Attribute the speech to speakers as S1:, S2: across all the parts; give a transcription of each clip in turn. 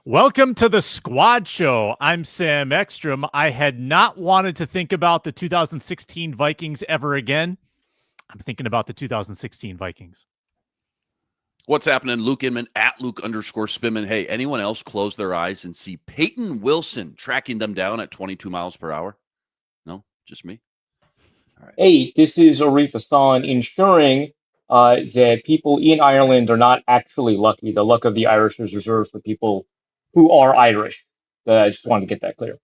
S1: Welcome to the Squad Show. I'm Sam Ekstrom. I had not wanted to think about the 2016 Vikings ever again. I'm thinking about the 2016 Vikings.
S2: What's happening? Luke Inman at Luke_Spimman. Hey, anyone else close their eyes and see Peyton Wilson tracking them down at 22 miles per hour? No, just me.
S3: All right. Hey, this is Arif Hasan ensuring that people in Ireland are not actually lucky. The luck of the Irish is reserved for people who are Irish. I just wanted to get that clear.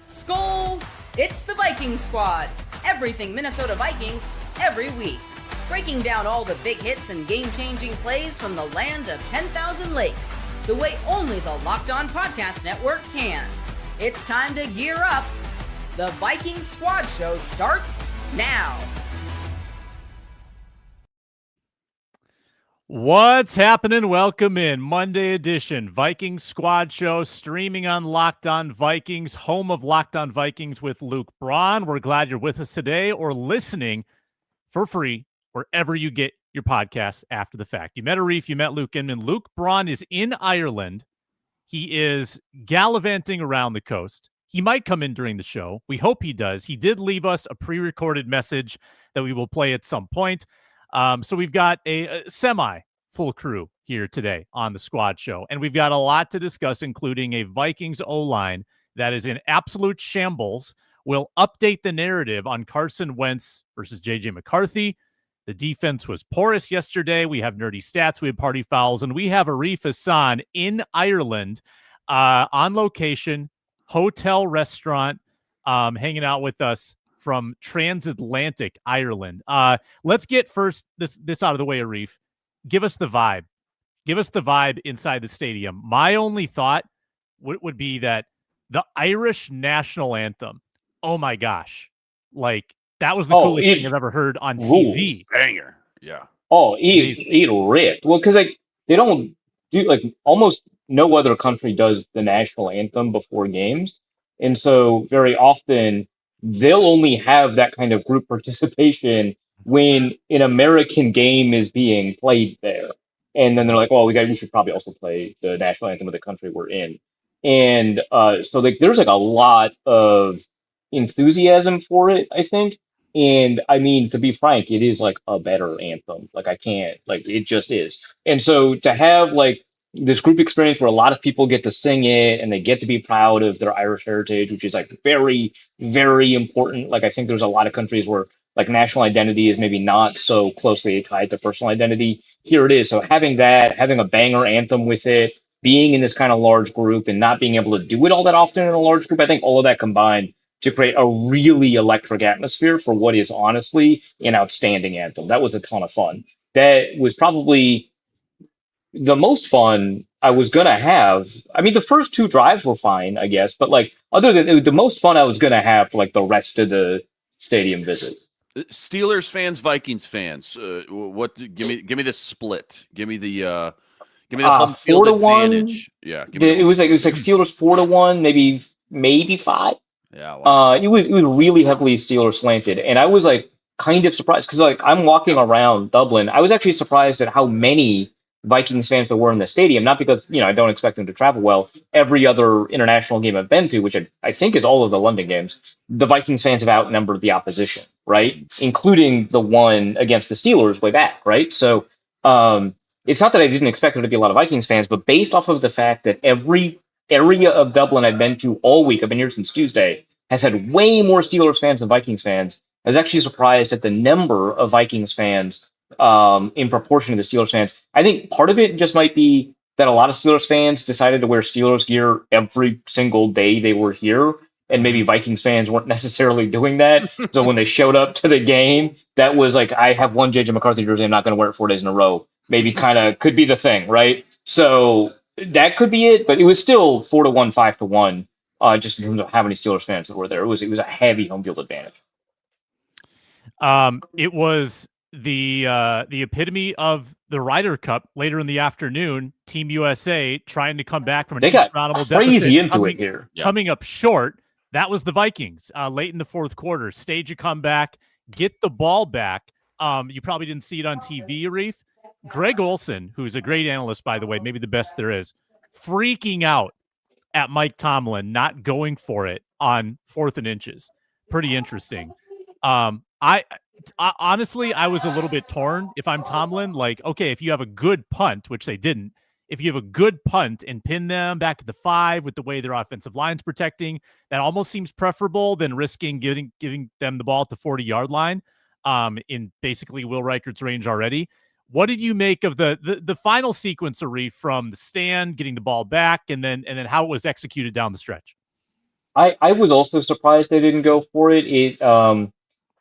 S4: Skol! It's the Viking Squad. Everything Minnesota Vikings every week. Breaking down all the big hits and game-changing plays from the land of 10,000 lakes. The way only the Locked On Podcast Network can. It's time to gear up. The Viking Squad Show starts now.
S1: What's happening? Welcome in. Monday edition, Viking Squad Show, streaming on Locked On Vikings, home of Locked On Vikings with Luke Braun. We're glad you're with us today or listening for free wherever you get your podcasts after the fact. You met Arif, you met Luke Inman. Luke Braun is in Ireland. He is gallivanting around the coast. He might come in during the show. We hope he does. He did leave us a pre-recorded message that we will play at some point. So we've got a semi-full crew here today on the Squad Show. And we've got a lot to discuss, including a Vikings O-line that is in absolute shambles. We'll update the narrative on Carson Wentz versus J.J. McCarthy. The defense was porous yesterday. We have nerdy stats. We have party fouls. And we have Arif Hasan in Ireland on location, hotel restaurant, hanging out with us from transatlantic Ireland. Let's get first this out of the way, Arif. Give us the vibe. Give us the vibe inside the stadium. My only thought would be that the Irish national anthem, oh my gosh, like that was the coolest thing I've ever heard on TV.
S2: Banger. Yeah.
S3: Oh, it ripped. Well, because like they don't do like almost no other country does the national anthem before games. And so very often they'll only have that kind of group participation when an American game is being played there. And then they're like, well, we should probably also play the national anthem of the country we're in. And so like there's like a lot of enthusiasm for it, I think. And I mean, to be frank, it is like a better anthem. Like I can't, like it just is. And so to have like this group experience where a lot of people get to sing it and they get to be proud of their Irish heritage, which is like very, very important. Like I think there's a lot of countries where like national identity is maybe not so closely tied to personal identity. Here it is. So having that, having a banger anthem with it, being in this kind of large group and not being able to do it all that often in a large group, I think all of that combined to create a really electric atmosphere for what is honestly an outstanding anthem. That was a ton of fun. That was probably the most fun I was going to have. I mean, the first two drives were fine, I guess, but like other than the most fun I was going to have for like the rest of the stadium visit.
S2: Steelers fans, Vikings fans, what give me the split. Give me the home field
S3: 4-1.
S2: advantage. Yeah,
S3: it was like Steelers 4-1, maybe 5.
S2: Yeah. Wow.
S3: It was really heavily Steelers slanted, and I was like kind of surprised because like I'm walking around Dublin. I was actually surprised at how many Vikings fans there were in the stadium, not because, I don't expect them to travel well. Every other international game I've been to, which I think is all of the London games, the Vikings fans have outnumbered the opposition, right? Including the one against the Steelers way back, right? So it's not that I didn't expect there to be a lot of Vikings fans, but based off of the fact that every area of Dublin I've been to all week, I've been here since Tuesday, has had way more Steelers fans than Vikings fans. I was actually surprised at the number of Vikings fans in proportion to the Steelers fans. I think part of it just might be that a lot of Steelers fans decided to wear Steelers gear every single day they were here, and maybe Vikings fans weren't necessarily doing that. So when they showed up to the game, that was like, I have one J.J. McCarthy jersey, I'm not going to wear it 4 days in a row. Maybe kind of could be the thing, right? So that could be it, but it was still 4-1, 5-1, just in terms of how many Steelers fans that were there. It was a heavy home field advantage.
S1: It was the epitome of the Ryder Cup later in the afternoon. Team USA trying to come back from an insurmountable
S3: crazy
S1: deficit,
S3: into it here,
S1: coming up short. That was the Vikings late in the fourth quarter. Stage a comeback, get the ball back. You probably didn't see it on TV, Arif. Greg Olson, who's a great analyst, by the way, maybe the best there is, freaking out at Mike Tomlin not going for it on 4th and inches. Pretty interesting. I honestly, I was a little bit torn. If I'm Tomlin, like, okay, if you have a good punt, which they didn't, if you have a good punt and pin them back at the 5 with the way their offensive line's protecting, that almost seems preferable than risking giving them the ball at the 40-yard line in basically Will Reichert's range already. What did you make of the final sequence, Arif, from the stand, getting the ball back, and then how it was executed down the stretch?
S3: I was also surprised they didn't go for it.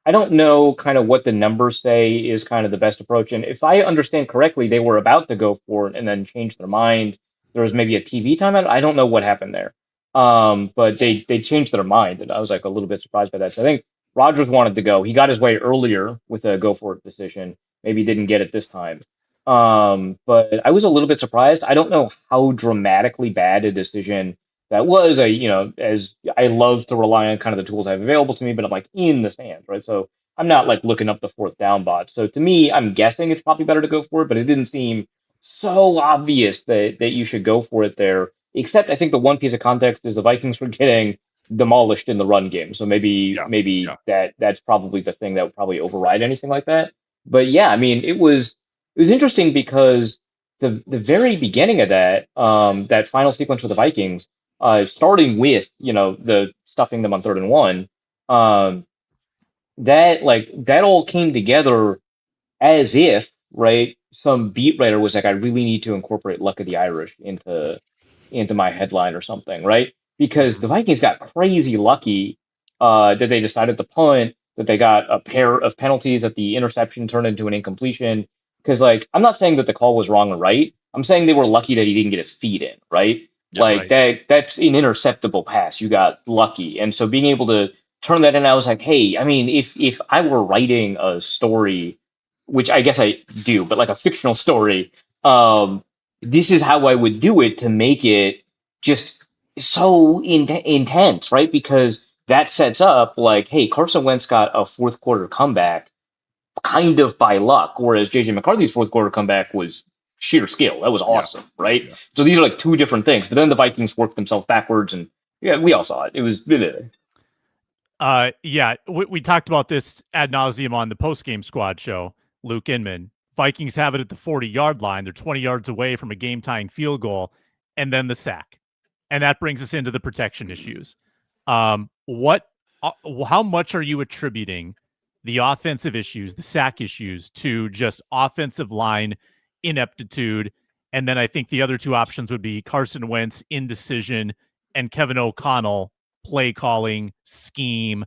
S3: I don't know kind of what the numbers say is kind of the best approach. And if I understand correctly, they were about to go for it and then changed their mind. There was maybe a TV timeout. I don't know what happened there. But they changed their mind, and I was like a little bit surprised by that. So I think Rodgers wanted to go. He got his way earlier with a go for it decision. Maybe he didn't get it this time. But I was a little bit surprised. I don't know how dramatically bad a decision that was. As I love to rely on kind of the tools I have available to me, but I'm like in the stands, right? So I'm not like looking up the 4th down bot. So to me, I'm guessing it's probably better to go for it, but it didn't seem so obvious that you should go for it there. Except I think the one piece of context is the Vikings were getting demolished in the run game. So maybe that's probably the thing that would probably override anything like that. But yeah, I mean, it was interesting because the very beginning of that final sequence for the Vikings, starting with the stuffing them on 3rd and 1, that all came together as if, right, some beat writer was like, I really need to incorporate Luck of the Irish into my headline or something, right? Because the Vikings got crazy lucky that they decided to punt, that they got a pair of penalties, that the interception turned into an incompletion. Because, like, I'm not saying that the call was wrong or right. I'm saying they were lucky that he didn't get his feet in, right?
S2: Yeah,
S3: like,
S2: right.
S3: that's an interceptable pass. You got lucky. And so being able to turn that in, I was like, hey, I mean, if I were writing a story, which I guess I do, but like a fictional story, this is how I would do it to make it just so intense, right? Because that sets up like, hey, Carson Wentz got a 4th quarter comeback kind of by luck, whereas JJ McCarthy's 4th quarter comeback was sheer skill. That was awesome, right? Yeah. So these are like two different things. But then the Vikings worked themselves backwards, and yeah, we all saw it. It was
S1: we talked about this ad nauseum on the post-game squad show. Luke Inman, Vikings have it at the 40-yard line. They're 20 yards away from a game-tying field goal, and then the sack. And that brings us into the protection issues. How much are you attributing the offensive issues, the sack issues, to just offensive line ineptitude? And then I think the other two options would be Carson Wentz indecision and Kevin O'Connell play calling, scheme,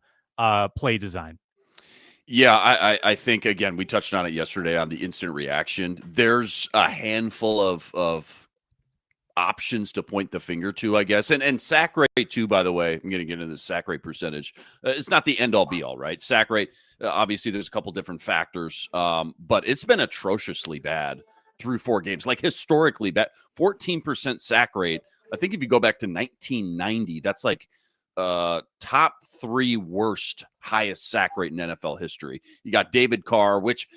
S1: play design.
S2: Yeah, I think, again, we touched on it yesterday on the instant reaction. There's a handful of options to point the finger to, I guess. And sack rate, too, by the way, I'm going to get into the sack rate percentage. It's not the end-all, be-all, right? Sack rate, obviously, there's a couple different factors, but it's been atrociously bad through 4 games, like historically bad. 14% sack rate. I think if you go back to 1990, that's like top 3 worst highest sack rate in NFL history. You got David Carr, which,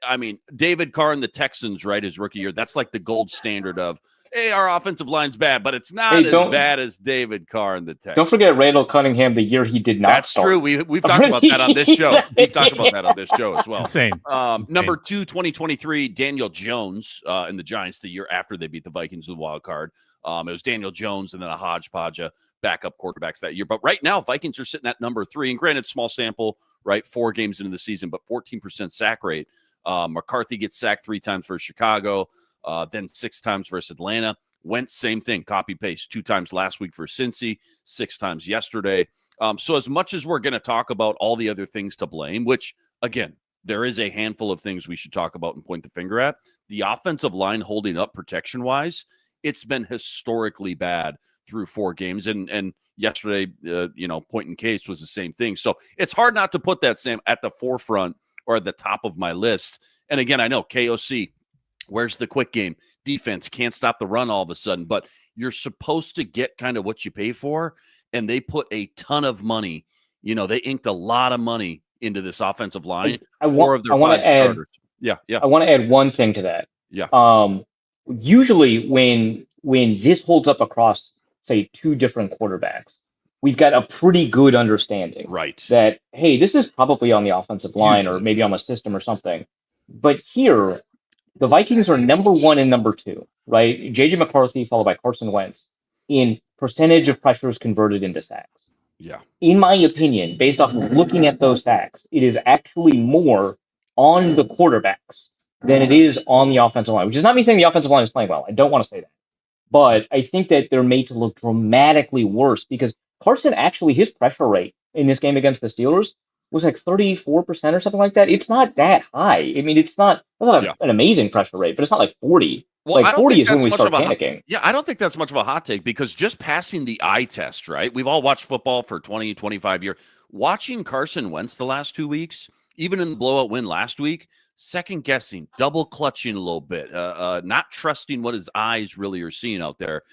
S2: I mean, David Carr and the Texans, right, his rookie year, that's like the gold standard of, hey, our offensive line's bad, but it's not as bad as David Carr and the Texans.
S3: Don't forget Randall Cunningham the year he did not
S2: That's
S3: start.
S2: true. We've talked about that on this show. We've talked about that on this show as well.
S1: Insane.
S2: Number 2, 2023, Daniel Jones in the Giants the year after they beat the Vikings with the wild card. It was Daniel Jones and then a hodgepodge of backup quarterbacks that year. But right now, Vikings are sitting at number 3. And granted, small sample, right? 4 games into the season, but 14% sack rate. McCarthy gets sacked 3 times for Chicago, then 6 times versus Atlanta. Wentz, same thing, copy-paste. 2 times last week for Cincy, 6 times yesterday. So as much as we're going to talk about all the other things to blame, which, again, there is a handful of things we should talk about and point the finger at, the offensive line holding up protection-wise, it's been historically bad through 4 games. And yesterday, point in case was the same thing. So it's hard not to put that, Sam, at the forefront or at the top of my list. And again, I know KOC, where's the quick game? Defense can't stop the run all of a sudden, but you're supposed to get kind of what you pay for. And they put a ton of money. They inked a lot of money into this offensive line. 4 of their 5 starters. Yeah.
S3: I want to add one thing to that.
S2: Yeah.
S3: Usually when when this holds up across, say, two different quarterbacks, we've got a pretty good understanding
S2: Right.
S3: that, hey, this is probably on the offensive line
S2: Usually.
S3: or maybe on the system or something. But here, the Vikings are number 1 and number 2, right? J.J. McCarthy followed by Carson Wentz in percentage of pressures converted into sacks.
S2: Yeah.
S3: In my opinion, based off of looking at those sacks, it is actually more on the quarterbacks than it is on the offensive line, which is not me saying the offensive line is playing well. I don't want to say that. But I think that they're made to look dramatically worse because Carson actually, his pressure rate in this game against the Steelers was like 34% or something like that. It's not that high. I mean, that's not an amazing pressure rate, but it's not like 40.
S2: Well,
S3: like 40 is when we start panicking.
S2: Yeah, I don't think that's much of a hot take because just passing the eye test, right? We've all watched football for 20, 25 years. Watching Carson Wentz the last 2 weeks, even in the blowout win last week, second guessing, double clutching a little bit, not trusting what his eyes really are seeing out there.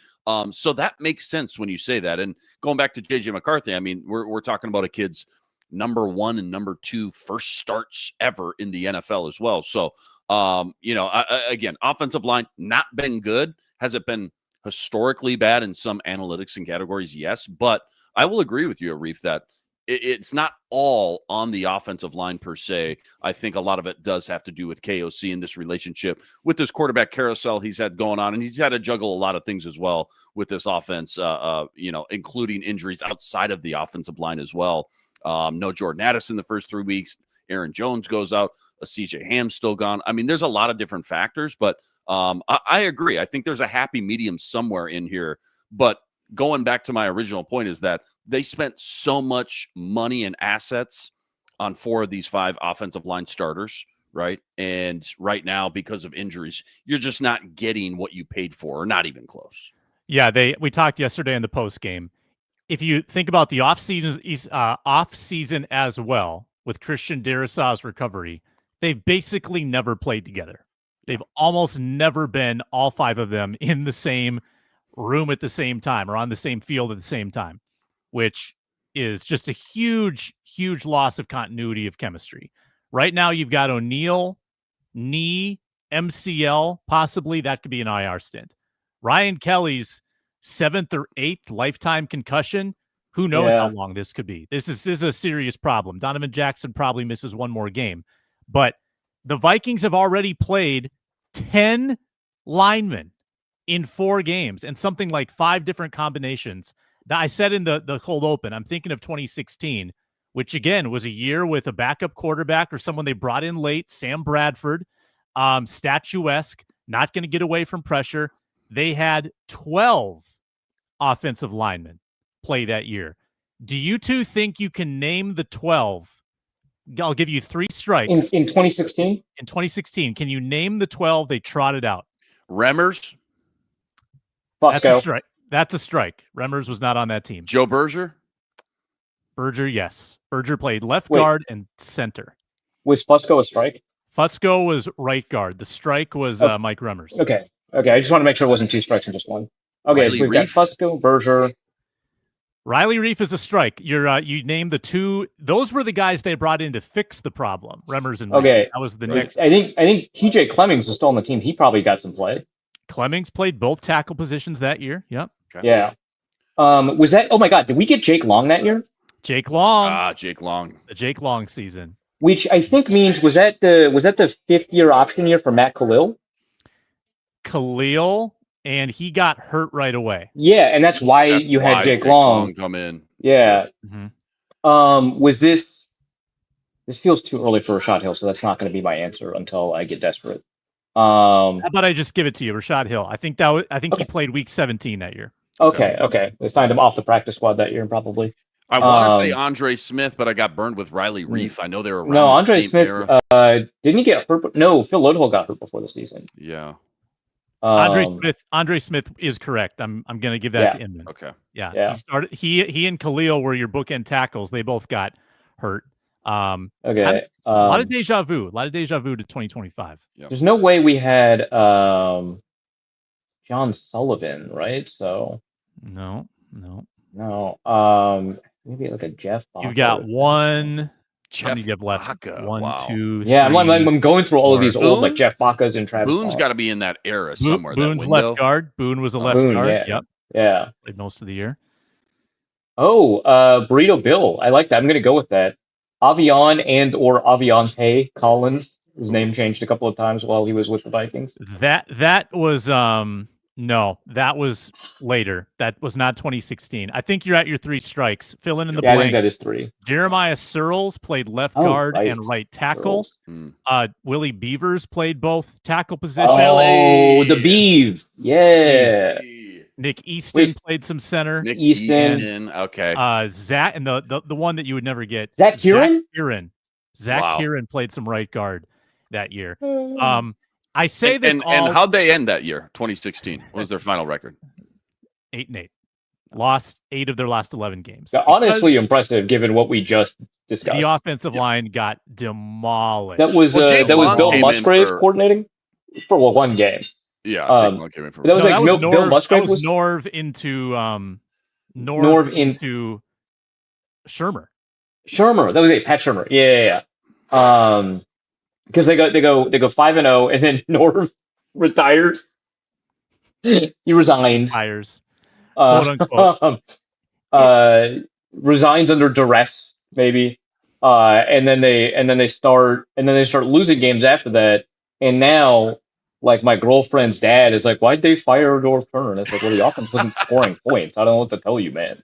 S2: So that makes sense when you say that. And going back to J.J. McCarthy, I mean, we're talking about a kid's number 1 and number 2 first starts ever in the NFL as well. So, again, offensive line not been good. Has it been historically bad in some analytics and categories? Yes, but I will agree with you, Arif, that it's not all on the offensive line per se. I think a lot of it does have to do with KOC and this relationship with this quarterback carousel he's had going on, and he's had to juggle a lot of things as well with this offense, including injuries outside of the offensive line as well. No Jordan Addison the first 3 weeks. Aaron Jones goes out. CJ Ham's still gone. I mean, there's a lot of different factors, but I agree. I think there's a happy medium somewhere in here. But going back to my original point is that they spent so much money and assets on 4 of these 5 offensive line starters, right? And right now, because of injuries, you're just not getting what you paid for, or not even close.
S1: Yeah, we talked yesterday in the post game. If you think about the off season as well, with Christian Darrisaw's recovery, they've basically never played together. They've almost never been, all 5 of them, in the same room at the same time or on the same field at the same time, which is just a huge, huge loss of continuity of chemistry. Right now, you've got O'Neal, knee, MCL, possibly that could be an IR stint. Ryan Kelly's 7th or 8th lifetime concussion. Who knows how long this could be? This is a serious problem. Donovan Jackson probably misses 1 more game. But the Vikings have already played 10 linemen in 4 games and something like 5 different combinations. That I said in the cold open, I'm thinking of 2016, which again was a year with a backup quarterback or someone they brought in late, Sam Bradford, statuesque, not going to get away from pressure. They had 12 offensive linemen play that year. Do you two think you can name the 12? I'll give you 3 strikes.
S3: In 2016?
S1: In 2016, can you name the 12 they trotted out?
S2: Remmers?
S3: Fusco.
S1: That's a strike. That's a strike. Remmers was not on that team.
S2: Joe Berger?
S1: Berger, yes. Berger played left guard and center.
S3: Was Fusco a strike?
S1: Fusco was right guard. The strike was Mike Remmers.
S3: Okay. I just want to make sure it wasn't 2 strikes and just 1. Okay,
S2: Riley
S3: so we've
S2: Reef?
S3: got Fusco, Berger.
S1: Riley Reef is a strike. You named the 2. Those were the guys they brought in to fix the problem. Remmers and Reef. That was the next.
S3: I think TJ Clemmings is still on the team. He probably got some play.
S1: Clemmings played both tackle positions that year. Yep.
S2: Okay.
S3: Yeah. Was that? Oh my God! Did we get Jake Long that year?
S1: Jake Long.
S2: Jake Long.
S1: The Jake Long season.
S3: Which I think means was that the 5th-year option year for Matt Khalil?
S1: Khalil, and he got hurt right away.
S3: Yeah, and that's why you had Jake Long
S2: come in.
S3: Yeah.
S1: Mm-hmm.
S3: Was this? This feels too early for Rashad Hill, so that's not going to be my answer until I get desperate.
S1: How about I just give it to you, Rashad Hill? I think he played week 17 that year.
S3: Okay. They signed him off the practice squad that year, probably.
S2: I want to say Andre Smith, but I got burned with Riley Reef. I know they were around.
S3: No, Andre Smith didn't he get hurt? No, Phil Lodehill got hurt before the season.
S2: Yeah.
S1: Andre Smith is correct. I'm going to give that to Inman.
S2: Okay.
S1: Yeah. He started. He and Khalil were your bookend tackles. They both got hurt. A lot of deja vu. A lot of deja vu to 2025.
S2: Yep.
S3: There's no way we had John Sullivan, right? So
S1: no.
S3: maybe like a Jeff.
S1: You've got one. How many do you have left?
S2: Baca,
S1: One,
S2: wow.
S1: two,
S3: Yeah,
S1: three,
S3: I'm going through all of these old, like
S2: Boone?
S3: Jeff Bacas and Travis
S2: Boone's
S3: Bond.
S2: got to be in that era somewhere.
S1: Boone's
S2: that window.
S1: left guard. Boone was a left
S3: Boone,
S1: guard.
S3: yeah.
S1: Yep.
S3: Yeah.
S1: Played most of the year.
S3: Oh, Burrito Bill. I like that. I'm going to go with that. Avion and or Aviante Collins. His name changed a couple of times while he was with the Vikings.
S1: That was no, that was later. That was not 2016. I think you're at your 3 strikes. Fill in the
S3: Yeah, I
S1: blank.
S3: think that is 3.
S1: Jeremiah Searles played left
S3: Oh,
S1: guard
S3: right.
S1: and right tackle.
S3: Searles.
S1: Willie Beavers played both tackle positions.
S3: Oh, the Beeve. Yeah.
S1: Nick Easton
S3: Wait.
S1: played some center.
S2: Nick
S3: Easton.
S2: Easton. Okay.
S1: Zach and the one that you would never get.
S3: Zach Kieran?
S1: Zach
S2: Wow.
S1: Kieran played some right guard that year. I say
S2: and,
S1: this
S2: and,
S1: all
S2: and how'd they end that year? 2016. What was their final record?
S1: 8-8. Lost 8 of their last 11 games.
S3: Yeah, honestly impressive given what we just discussed.
S1: The offensive line got demolished.
S3: That was
S2: Jay
S3: Bill
S2: Long came in
S3: Musgrave
S2: for-
S3: coordinating for one game.
S2: Yeah.
S3: Um,
S2: Jake Long came in for
S3: that was
S1: No,
S3: like
S1: that was
S3: Bill
S1: Norv,
S3: Musgrave
S1: that was Norv into
S3: Norv
S1: into Shermer.
S3: Shermer. That was it. Pat Shermer. Yeah. Because they go 5-0, and then Norv retires. He resigns.
S1: Tires. Quote
S3: unquote. Resigns under duress, maybe. And then they start losing games after that. And now, like, my girlfriend's dad is like, "Why'd they fire Norv Turner?" And it's like, "Well, the offense wasn't scoring points. I don't know what to tell you, man."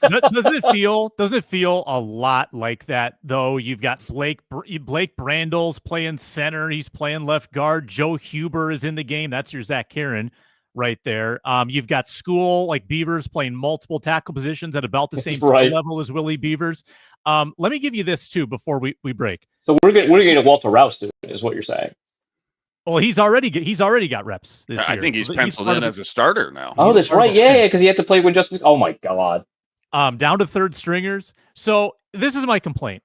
S1: Doesn't it feel a lot like that though? You've got Blake Brandles playing center. He's playing left guard. Joe Huber is in the game. That's your Zach Kieran right there. You've got School like Beavers playing multiple tackle positions at about the same
S3: Right.
S1: skill level as Willie Beavers. Let me give you this too before we break.
S3: So we're getting Walter Rouse soon, is what you're saying.
S1: Well, he's already got reps this year.
S2: I think he's penciled
S1: part
S2: in
S1: of
S2: as a starter now.
S3: Oh, that's
S1: part of
S3: right. Yeah, because he had to play when Justice. Oh my God.
S1: down to third stringers. So this is my complaint.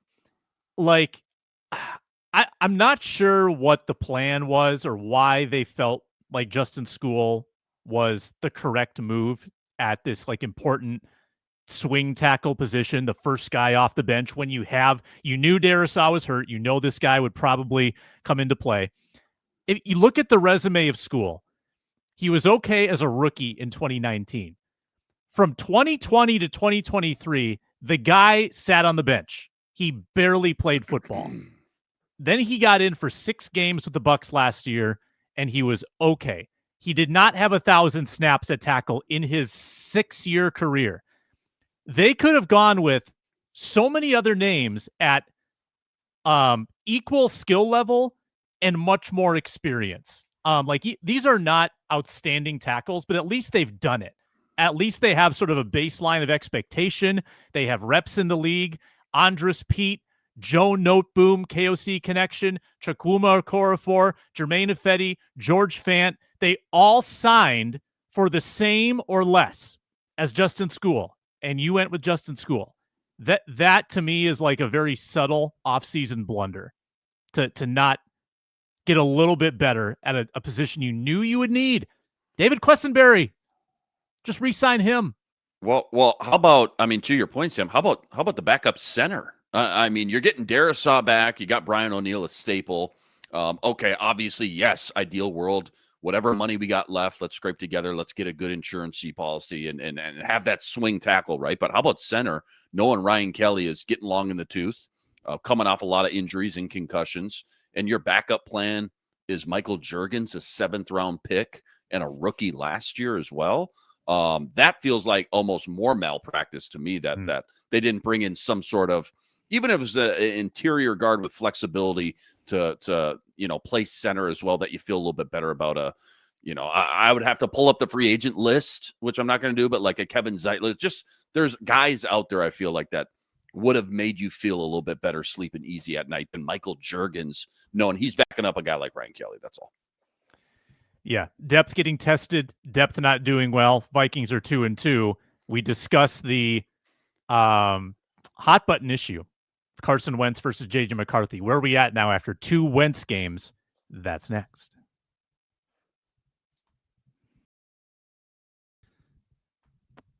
S1: Like, I'm not sure what the plan was or why they felt like Justin School was the correct move at this like important swing tackle position, the first guy off the bench when you knew Darisaw was hurt. You know this guy would probably come into play. If you look at the resume of School, he was okay as a rookie in 2019. From 2020 to 2023, the guy sat on the bench. He barely played football. Then he got in for 6 games with the Bucs last year, and he was okay. He did not have 1,000 snaps at tackle in his 6-year career. They could have gone with so many other names at equal skill level and much more experience. These are not outstanding tackles, but at least they've done it. At least they have sort of a baseline of expectation. They have reps in the league. Andres Pete, Joe Noteboom, KOC Connection, Chukwuma Okorafor, Jermaine Ifedi, George Fant. They all signed for the same or less as Justin School, and you went with Justin School. That to me is like a very subtle offseason blunder to not get a little bit better at a position you knew you would need. David Questenberry, just re-sign him.
S2: Well, how about, to your point, Sam, how about the backup center? You're getting Darisaw back. You got Brian O'Neill, a staple. Okay, obviously, yes, ideal world. Whatever money we got left, let's scrape together. Let's get a good insurance policy and have that swing tackle, right? But how about center? Knowing Ryan Kelly is getting long in the tooth, coming off a lot of injuries and concussions. And your backup plan is Michael Juergens, a 7th-round pick and a rookie last year as well. That feels like almost more malpractice to me that they didn't bring in some sort of, even if it was an interior guard with flexibility to play center as well, that you feel a little bit better about I would have to pull up the free agent list, which I'm not going to do, but like a Kevin Zeitler, there's guys out there I feel like that would have made you feel a little bit better sleeping easy at night than Michael Juergens, knowing he's backing up a guy like Ryan Kelly. That's all.
S1: Yeah, depth getting tested, depth not doing well. Vikings are 2-2. We discussed the hot button issue, Carson Wentz versus JJ McCarthy. Where are we at now after 2 Wentz games? That's next.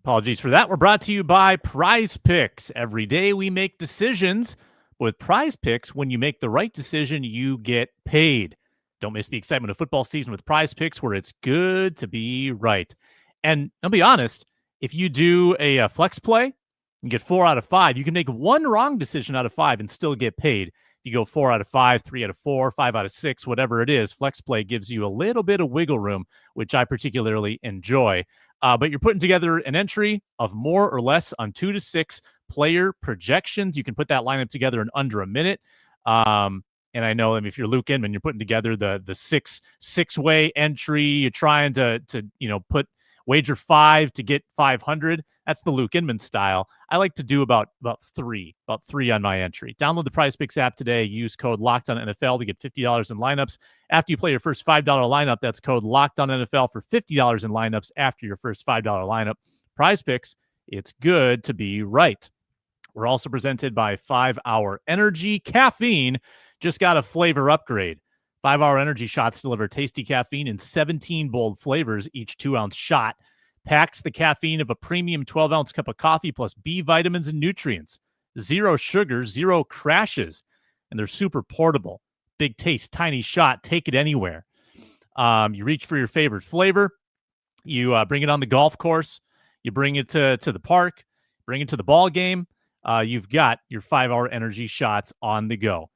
S1: Apologies for that. We're brought to you by Prize Picks. Every day we make decisions. With Prize Picks, when you make the right decision, you get paid. Don't miss the excitement of football season with Prize Picks, where it's good to be right. And I'll be honest, if you do a flex play and get 4 out of 5, you can make one wrong decision out of 5 and still get paid. If you go 4 out of 5, 3 out of 4, 5 out of 6, whatever it is, flex play gives you a little bit of wiggle room, which I particularly enjoy. But you're putting together an entry of more or less on 2 to 6 player projections. You can put that lineup together in under a minute. And I know, if you're Luke Inman, you're putting together the six-way entry. You're trying to put wager 5 to get 500. That's the Luke Inman style. I like to do about three on my entry. Download the Prize Picks app today. Use code LOCKEDONNFL to get $50 in lineups. After you play your first $5 lineup, that's code LOCKEDONNFL for $50 in lineups after your first $5 lineup. Prize Picks, it's good to be right. We're also presented by 5-Hour Energy. Caffeine just got a flavor upgrade. 5-Hour Energy shots deliver tasty caffeine in 17 bold flavors. Each 2-ounce shot packs the caffeine of a premium 12-ounce cup of coffee plus B vitamins and nutrients. 0 sugar, 0 crashes, and they're super portable. Big taste, tiny shot. Take it anywhere. You reach for your favorite flavor. You bring it on the golf course. You bring it to the park. Bring it to the ball game. You've got your 5-Hour Energy shots on the go.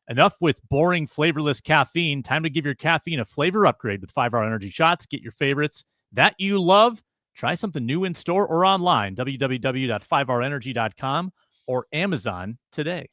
S1: Enough with boring, flavorless caffeine. Time to give your caffeine a flavor upgrade with 5-Hour Energy shots. Get your favorites that you love. Try something new in store or online. www.5hourenergy.com or Amazon today.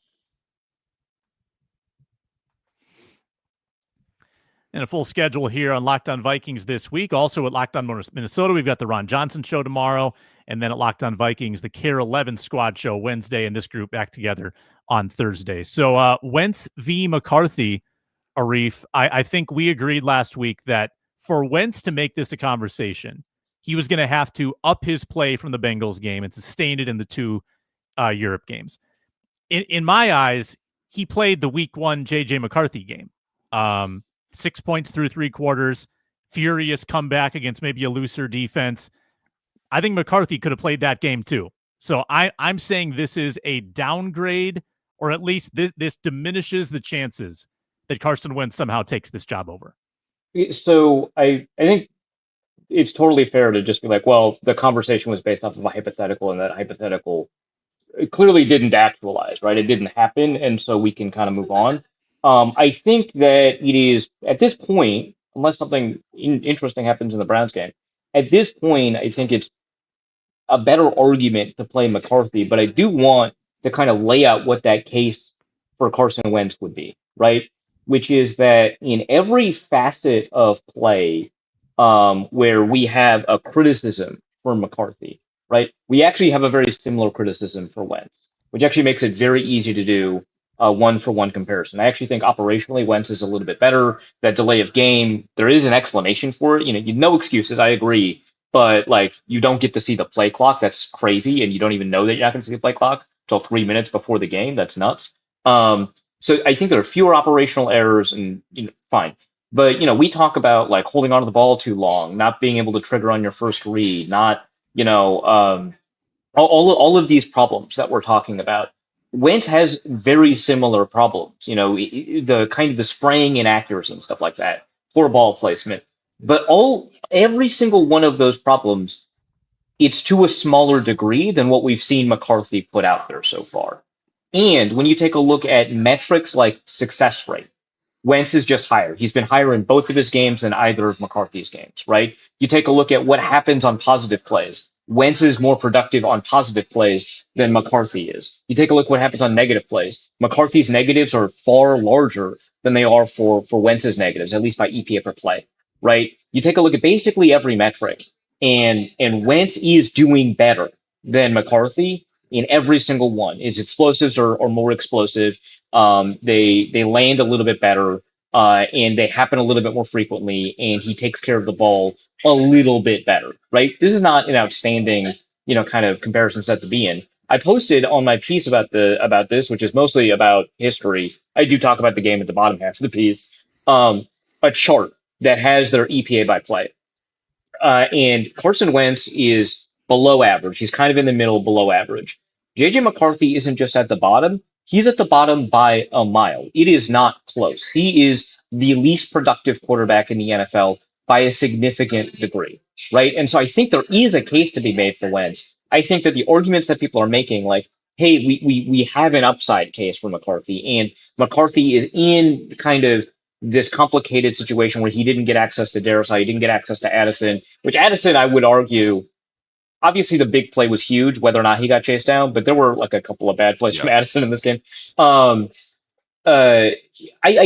S1: And a full schedule here on Locked On Vikings this week. Also at Locked On Minnesota, we've got the Ron Johnson show tomorrow. And then at Locked On Vikings, the Care 11 squad show Wednesday, and this group back together on Thursday. So Wentz v. McCarthy, Arif, I think we agreed last week that for Wentz to make this a conversation, he was going to have to up his play from the Bengals game and sustain it in the 2 Europe games. In my eyes, he played the week 1 J.J. McCarthy game. 6 points through 3 quarters, furious comeback against maybe a looser defense. I think McCarthy could have played that game too. So I'm saying this is a downgrade, or at least this diminishes the chances that Carson Wentz somehow takes this job over.
S3: So I think it's totally fair to just be like, well, the conversation was based off of a hypothetical, and that hypothetical clearly didn't actualize, right? It didn't happen, and so we can kind of move on. I think that it is, at this point, unless something interesting happens in the Browns game, at this point, I think it's a better argument to play McCarthy, but I do want to kind of lay out what that case for Carson Wentz would be, right? Which is that in every facet of play where we have a criticism for McCarthy, right, we actually have a very similar criticism for Wentz, which actually makes it very easy to do a one-for-one comparison. I actually think operationally Wentz is a little bit better. That delay of game, there is an explanation for it. No excuses, I agree. But you don't get to see the play clock. That's crazy. And you don't even know that you're not going to see the play clock until 3 minutes before the game. That's nuts. So I think there are fewer operational errors, and fine. But we talk about holding onto the ball too long, not being able to trigger on your first read, not all of these problems that we're talking about. Wentz has very similar problems. The kind of the spraying inaccuracy and stuff like that, poor ball placement. But every single one of those problems, it's to a smaller degree than what we've seen McCarthy put out there so far. And when you take a look at metrics like success rate, Wentz is just higher. He's been higher in both of his games than either of McCarthy's games, right? You take a look at what happens on positive plays. Wentz is more productive on positive plays than McCarthy is. You take a look what happens on negative plays. McCarthy's negatives are far larger than they are for Wentz's negatives, at least by EPA per play. Right? You take a look at basically every metric, and Wentz is doing better than McCarthy in every single one. His explosives are more explosive. They land a little bit better, and they happen a little bit more frequently, and he takes care of the ball a little bit better. Right? This is not an outstanding, kind of comparison set to be in. I posted on my piece about this, which is mostly about history. I do talk about the game at the bottom half of the piece. A chart that has their EPA by play. And Carson Wentz is below average. He's kind of in the middle, below average. JJ McCarthy isn't just at the bottom. He's at the bottom by a mile. It is not close. He is the least productive quarterback in the NFL by a significant degree, right? And so I think there is a case to be made for Wentz. I think that the arguments that people are making, like, hey, we have an upside case for McCarthy, and McCarthy is in kind of this complicated situation where he didn't get access to Darrisaw, he didn't get access to Addison, which Addison, I would argue, obviously the big play was huge, whether or not he got chased down, but there were like a couple of bad plays from Addison in this game. I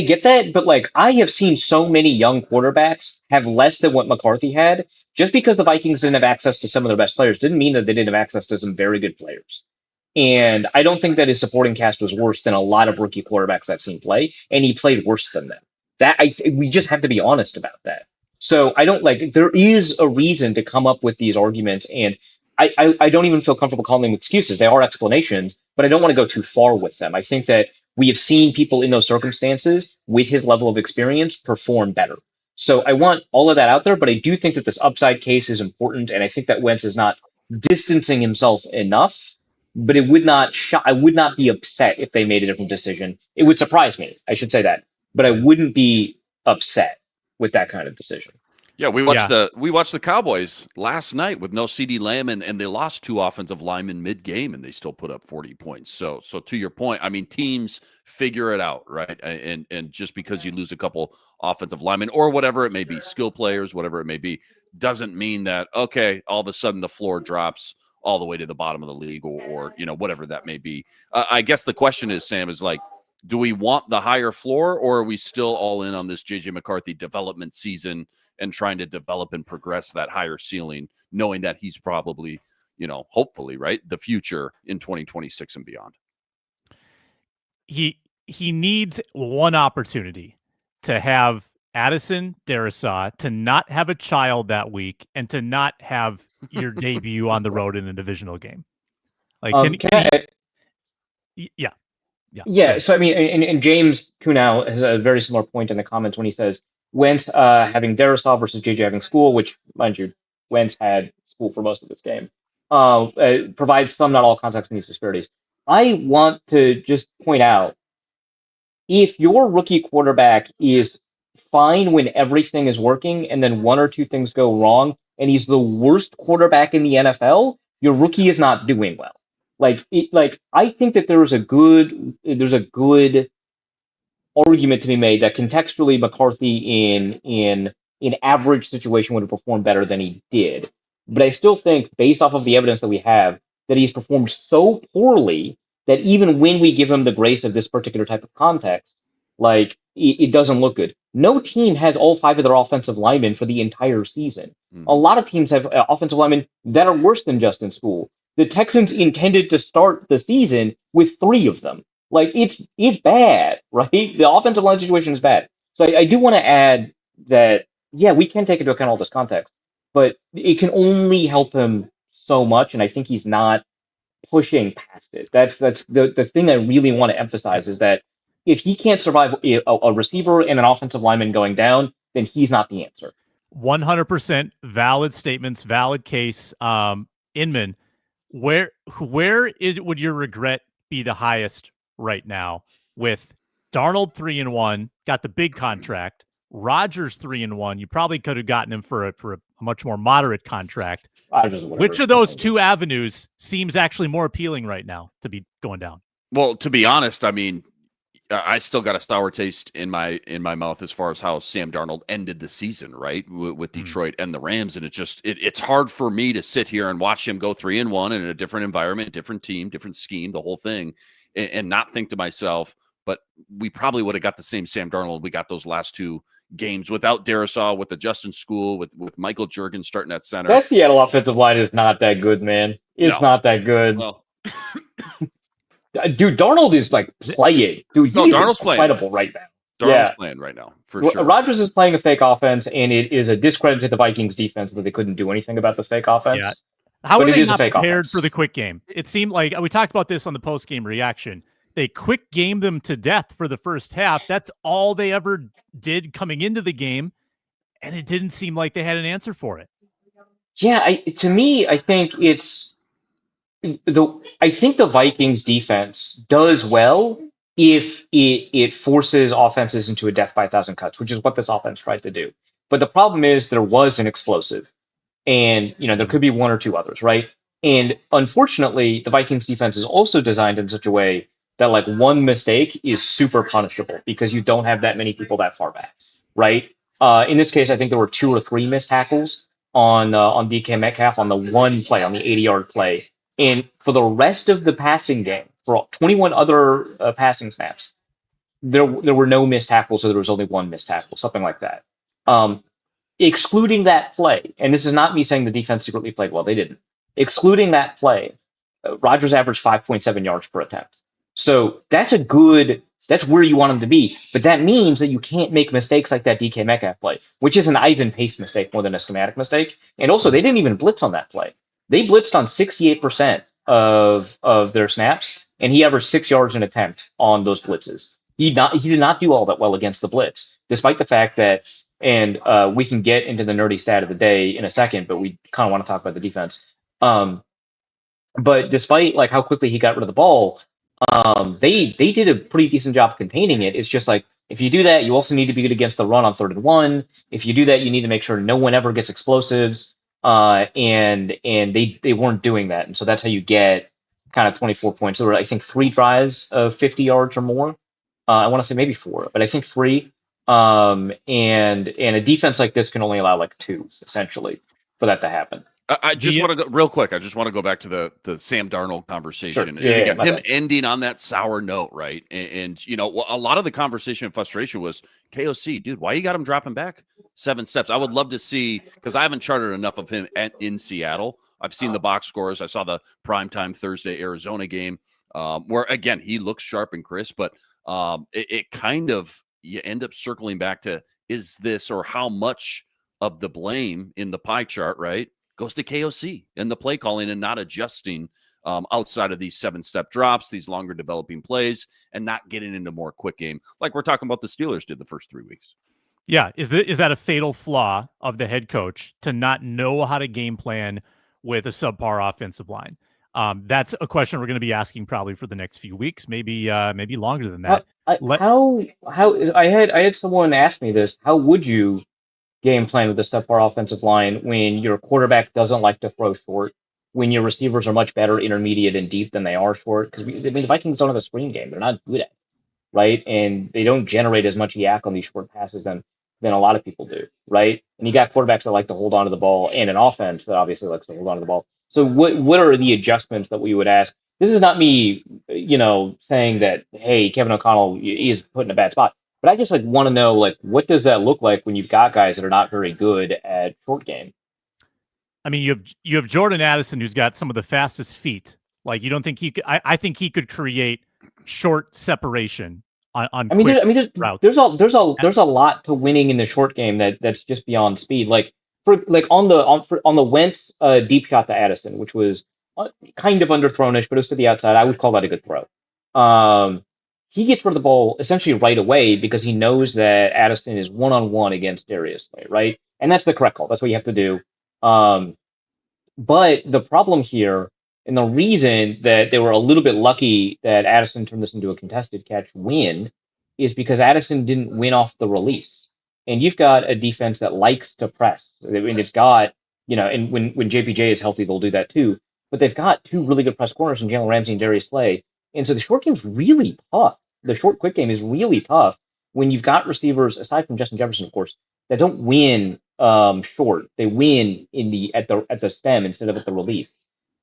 S3: get that, but like I have seen so many young quarterbacks have less than what McCarthy had. Just because the Vikings didn't have access to some of their best players didn't mean that they didn't have access to some very good players. And I don't think that his supporting cast was worse than a lot of rookie quarterbacks I've seen play, and he played worse than them. We just have to be honest about that. So I don't like. There is a reason to come up with these arguments, and I don't even feel comfortable calling them excuses. They are explanations, but I don't want to go too far with them. I think that we have seen people in those circumstances with his level of experience perform better. So I want all of that out there, but I do think that this upside case is important, and I think that Wentz is not distancing himself enough. But it would not. I would not be upset if they made a different decision. It would surprise me. I should say that, but I wouldn't be upset with that kind of decision.
S2: Yeah, we watched the Cowboys last night with no CeeDee Lamb, and they lost 2 offensive linemen mid-game, and they still put up 40 points. So to your point, I mean, teams figure it out, right? And just because you lose a couple offensive linemen or whatever it may be, skill players, whatever it may be, doesn't mean that, okay, all of a sudden the floor drops all the way to the bottom of the league or whatever that may be. I guess the question is, Sam, is like, do we want the higher floor, or are we still all in on this JJ McCarthy development season and trying to develop and progress that higher ceiling, knowing that he's probably, hopefully, right, the future in 2026 and beyond?
S1: He needs one opportunity to have Addison, Darrisaw, to not have a child that week and to not have your debut on the road in a divisional game. Like,
S3: Yeah. So I mean, and James Kunow has a very similar point in the comments when he says Wentz having Darrisaw versus JJ having school, which, mind you, Wentz had school for most of this game, provides some, not all, context in these disparities. I want to just point out, if your rookie quarterback is fine when everything is working and then 1 or 2 things go wrong and he's the worst quarterback in the NFL, your rookie is not doing well. I think that there's a good argument to be made that contextually McCarthy in average situation would have performed better than he did. But I still think, based off of the evidence that we have, that he's performed so poorly that even when we give him the grace of this particular type of context, it doesn't look good. No team has all 5 of their offensive linemen for the entire season. A lot of teams have offensive linemen that are worse than Justin Spool. The Texans intended to start the season with 3 of them. It's bad, right? The offensive line situation is bad. So I do want to add that, yeah, we can take into account all this context, but it can only help him so much, and I think he's not pushing past it. That's the thing I really want to emphasize, is that if he can't survive a receiver and an offensive lineman going down, then he's not the answer.
S1: 100% valid statements, valid case. Inman, where would your regret be the highest right now, with Darnold 3-1, got the big contract, Rodgers 3-1? You probably could have gotten him for a much more moderate contract. Which of those 2 avenues seems actually more appealing right now to be going down? Well,
S2: to be honest, I mean, I still got a sour taste in my mouth as far as how Sam Darnold ended the season, right, with Detroit and the Rams, and it's hard for me to sit here and watch him go 3-1 in a different environment, different team, different scheme, the whole thing, and not think to myself, but we probably would have got the same Sam Darnold we got those last 2 games without Darrisaw, with the Justin School, with Michael Juergens starting at center.
S3: That Seattle offensive line is not that good, man. It's not that good.
S2: Well,
S3: dude, Darnold is playing. Dude,
S2: Darnold's
S3: incredible right now.
S2: Darnold's playing right now, for sure.
S3: Rodgers is playing a fake offense, and it is a discredit to the Vikings defense that they couldn't do anything about this fake offense.
S1: Yeah. How are they not prepared for the quick game? It seemed like, we talked about this on the post-game reaction, they quick gamed them to death for the first half. That's all they ever did coming into the game, and it didn't seem like they had an answer for it.
S3: Yeah, to me, I think I think the Vikings defense does well if it forces offenses into a death by a thousand cuts, which is what this offense tried to do. But the problem is there was an explosive, and there could be one or two others, right? And unfortunately, the Vikings defense is also designed in such a way that like one mistake is super punishable because you don't have that many people that far back, right? In this case, I think there were 2 or 3 missed tackles on DK Metcalf on the one play, on the 80-yard play. And for the rest of the passing game, for 21 other passing snaps, there were no missed tackles, so there was only one missed tackle, something like that. Excluding that play, and this is not me saying the defense secretly played well, they didn't. Excluding that play, Rodgers averaged 5.7 yards per attempt. So that's where you want him to be. But that means that you can't make mistakes like that DK Metcalf play, which is an Ivan Pace mistake more than a schematic mistake. And also, they didn't even blitz on that play. They blitzed on 68% of their snaps, and he averaged 6 yards an attempt on those blitzes. He did not do all that well against the blitz, despite the fact that, and we can get into the nerdy stat of the day in a second, but we kind of want to talk about the defense. But despite like how quickly he got rid of the ball, they did a pretty decent job containing it. It's just like, if you do that, you also need to be good against the run on 3rd and 1. If you do that, you need to make sure no one ever gets explosives. And they weren't doing that. And so that's how you get kind of 24 points. There were, I think, 3 drives of 50 yards or more. I want to say maybe 4, but I think 3. And a defense like this can only allow like 2, essentially, for that to happen.
S2: I just want to go real quick. I just want to go back to the Sam Darnold conversation.
S3: Sure. Yeah,
S2: and again, him ending on that sour note, right? And a lot of the conversation and frustration was KOC, dude, why you got him dropping back 7 steps? I would love to see, because I haven't charted enough of him in Seattle. I've seen the box scores. I saw the primetime Thursday Arizona game where, again, he looks sharp and crisp, but it kind of, you end up circling back to, is this, or how much of the blame in the pie chart, right, goes to KOC and the play calling and not adjusting outside of these 7-step drops, these longer developing plays, and not getting into more quick game like we're talking about the Steelers did the first 3 weeks.
S1: Yeah. Is that a fatal flaw of the head coach to not know how to game plan with a subpar offensive line? That's a question we're going to be asking probably for the next few weeks, maybe longer than that.
S3: I had someone ask me this. How would you game plan with a subpar offensive line when your quarterback doesn't like to throw short, when your receivers are much better intermediate and deep than they are short? Because the Vikings don't have a screen game. They're not good at it, right? And they don't generate as much yak on these short passes than a lot of people do, right? And you got quarterbacks that like to hold on to the ball and an offense that obviously likes to hold on to the ball. So what are the adjustments that we would ask? This is not me, saying that, hey, Kevin O'Connell is put in a bad spot. But I just want to know, what does that look like when you've got guys that are not very good at short game?
S1: I mean, you have Jordan Addison, who's got some of the fastest feet. Like, you don't think he could? I think he could create short separation on. Routes.
S3: There's a lot to winning in the short game that's just beyond speed. On the Wentz deep shot to Addison, which was kind of underthrownish, but it was to the outside. I would call that a good throw. He gets rid of the ball essentially right away because he knows that Addison is one-on-one against Darius Slay, right? And that's the correct call. That's what you have to do. But the problem here, and the reason that they were a little bit lucky that Addison turned this into a contested catch win, is because Addison didn't win off the release. And you've got a defense that likes to press. I mean, they've got, and when JPJ is healthy, they'll do that too. But they've got 2 really good press corners in Jalen Ramsey and Darius Slay. And so the short game's really tough. The short quick game is really tough when you've got receivers, aside from Justin Jefferson, of course, that don't win short. They win at the stem instead of at the release.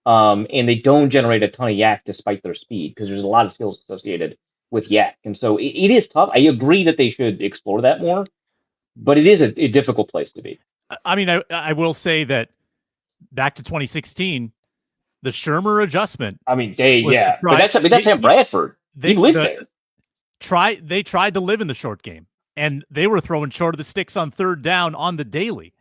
S3: And they don't generate a ton of yak despite their speed, because there's a lot of skills associated with yak. And so it is tough. I agree that they should explore that more, but it is a difficult place to be.
S1: I mean, I will say that back to 2016, the Shermer adjustment.
S3: I mean, but that's Sam Bradford. He lived there.
S1: They tried to live in the short game, and they were throwing short of the sticks on 3rd down on the daily,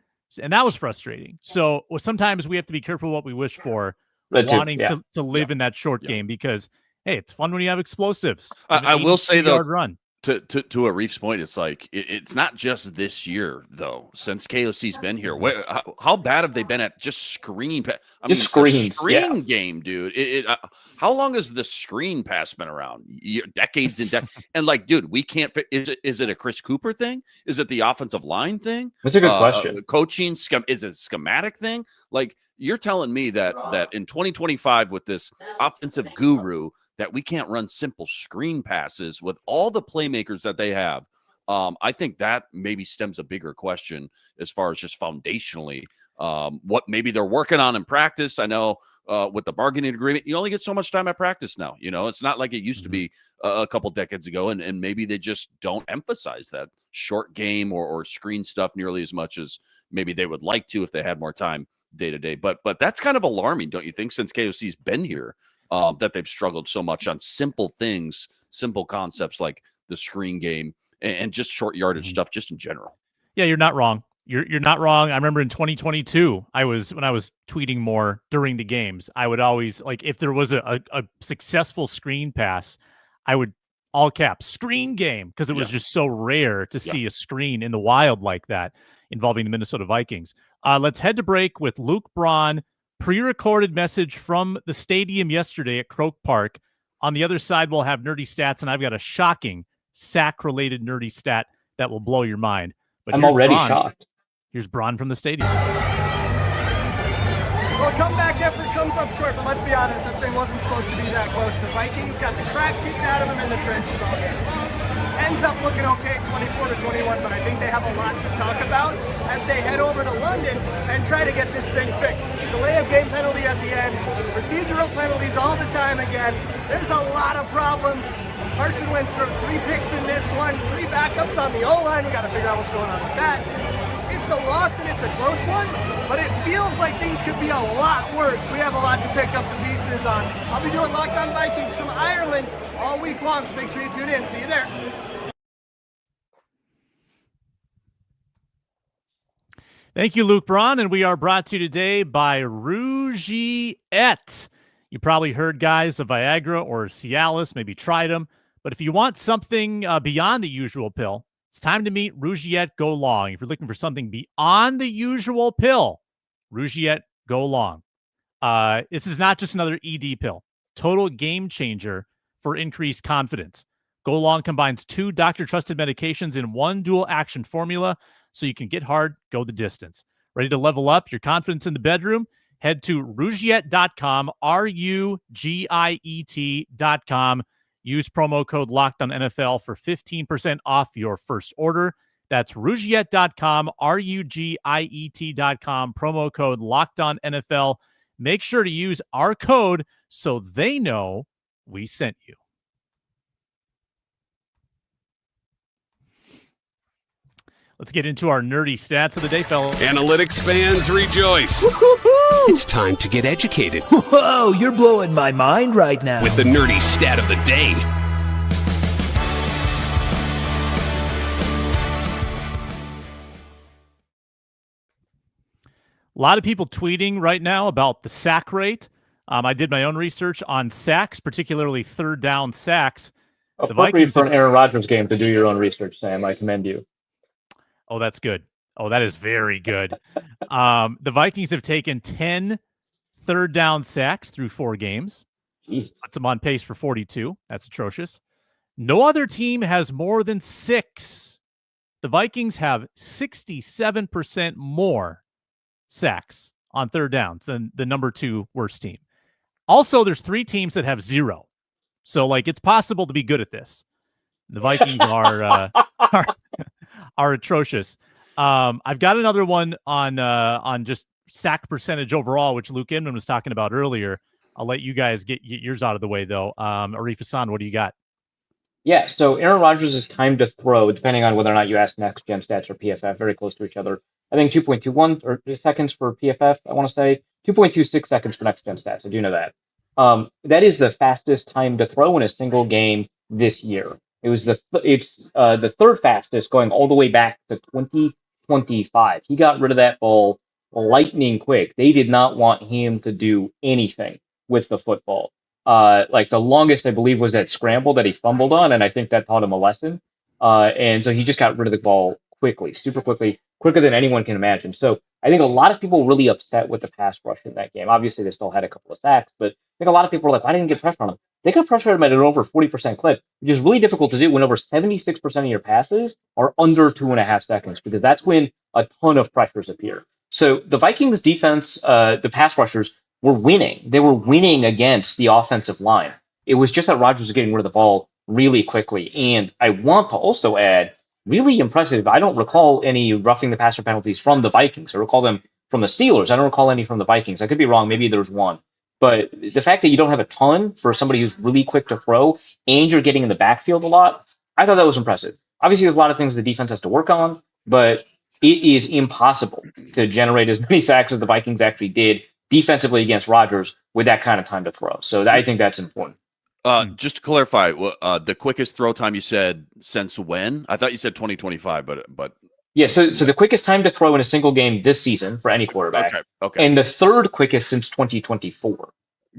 S1: and that was frustrating. So sometimes we have to be careful what we wish for, wanting to live in that short game, because hey, it's fun when you have explosives.
S2: I will say though,
S1: run.
S2: To Arif's point, it's like it's not just this year though. Since KOC's been here, how bad have they been at just screen?
S3: Screens,
S2: screen game, dude. How long has the screen pass been around? Decades and decades. And like, dude, we can't. Is it a Chris Cooper thing? Is it the offensive line thing?
S3: That's a good question.
S2: Coaching is it a schematic thing? Like, you're telling me that in 2025 with this offensive guru that we can't run simple screen passes with all the playmakers that they have. I think that maybe stems a bigger question as far as just foundationally what maybe they're working on in practice. I know with the bargaining agreement, you only get so much time at practice now. You know, it's not like it used to be a couple decades ago, and maybe they just don't emphasize that short game or screen stuff nearly as much as maybe they would like to if they had more time day to day. But that's kind of alarming, don't you think, since KOC's been here, that they've struggled so much on simple things, simple concepts like the screen game and just short yardage stuff just in general.
S1: Yeah, you're not wrong. You're not wrong. I remember in 2022, when I was tweeting more during the games, I would always, like, if there was a successful screen pass, I would all caps screen game, because it was just so rare to see a screen in the wild like that involving the Minnesota Vikings. Let's head to break with Luke Braun, pre-recorded message from the stadium yesterday at Croke Park. On the other side, we'll have nerdy stats, and I've got a shocking sack-related nerdy stat that will blow your mind. But
S3: I'm already
S1: Braun.
S3: shocked.
S1: Here's Braun from the stadium.
S5: Well, comeback effort comes up short, but let's be honest, that thing wasn't supposed to be that close. The Vikings got the crap kicked out of them in the trenches all game. Ends up looking okay, 24-21, but I think they have a lot to talk about as they head over to London and try to get this thing fixed. Delay of game penalty at the end, procedural penalties all the time again. There's a lot of problems. Carson Wentz throws 3 picks in this one, 3 backups on the O-line. We got to figure out what's going on with that. It's a loss and it's a close one, but it feels like things could be a lot worse. We have a lot to pick up the pieces on. I'll be doing Locked On Vikings from Ireland all week long, so make sure you tune in. See you there.
S1: Thank you, Luke Braun, and we are brought to you today by Rouiet. You probably heard, guys, of Viagra or Cialis, maybe tried them, but if you want something beyond the usual pill, it's time to meet Rouiet Go Long. If you're looking for something beyond the usual pill, Rouiet Go Long. This is not just another ED pill. Total game changer for increased confidence. Go Long combines 2 doctor-trusted medications in one dual-action formula, so you can get hard, go the distance. Ready to level up your confidence in the bedroom? Head to Rouiet.com, Rugiet.com. Use promo code LOCKEDONNFL for 15% off your first order. That's Rouiet.com, Rugiet.com, promo code LOCKEDONNFL. Make sure to use our code so they know we sent you. Let's get into our nerdy stats of the day, fellas.
S6: Analytics fans rejoice. It's time to get educated.
S7: Whoa, you're blowing my mind right now.
S6: With the nerdy stat of the day.
S1: A lot of people tweeting right now about the sack rate. I did my own research on sacks, particularly third down sacks.
S3: Appropriate for an Aaron Rodgers game to do your own research, Sam. I commend you.
S1: Oh, that's good. Oh, that is very good. The Vikings have taken 10 third down sacks through 4 games.
S3: Jesus.
S1: Puts them on pace for 42. That's atrocious. No other team has more than 6. The Vikings have 67% more sacks on third downs than the number 2 worst team. Also, there's 3 teams that have 0. So, like, it's possible to be good at this. The Vikings are atrocious. I've got another one on just sack percentage overall, which Luke Inman was talking about earlier. I'll let you guys get yours out of the way, though. Arif Hasan, what do you got?
S3: Yeah, so Aaron Rodgers' time to throw, depending on whether or not you ask Next Gen Stats or PFF, very close to each other. I think 2.21 or seconds for PFF, I want to say. 2.26 seconds for Next Gen Stats. I do know that. That is the fastest time to throw in a single game this year. It's the third fastest, going all the way back to 2025. He got rid of that ball lightning quick. They did not want him to do anything with the football. Like the longest, I believe, was that scramble that he fumbled on, and I think that taught him a lesson. And so he just got rid of the ball quickly, super quickly, quicker than anyone can imagine. So I think a lot of people were really upset with the pass rush in that game. Obviously, they still had a couple of sacks, but I think a lot of people were like, why didn't you get pressure on him? They got pressure on him at an over 40% clip, which is really difficult to do when over 76% of your passes are under 2.5 seconds, because that's when a ton of pressures appear. So the Vikings defense, the pass rushers were winning. They were winning against the offensive line. It was just that Rodgers was getting rid of the ball really quickly. And I want to also add, really impressive, I don't recall any roughing the passer penalties from the Vikings. I recall them from the Steelers. I don't recall any from the Vikings. I could be wrong. Maybe there's one. But the fact that you don't have a ton for somebody who's really quick to throw and you're getting in the backfield a lot, I thought that was impressive. Obviously, there's a lot of things the defense has to work on, but it is impossible to generate as many sacks as the Vikings actually did defensively against Rodgers with that kind of time to throw. So I think that's important.
S2: Just to clarify, the quickest throw time you said since when? I thought you said 2025, but
S3: yeah. So the quickest time to throw in a single game this season for any quarterback.
S2: Okay.
S3: And the third quickest since 2024.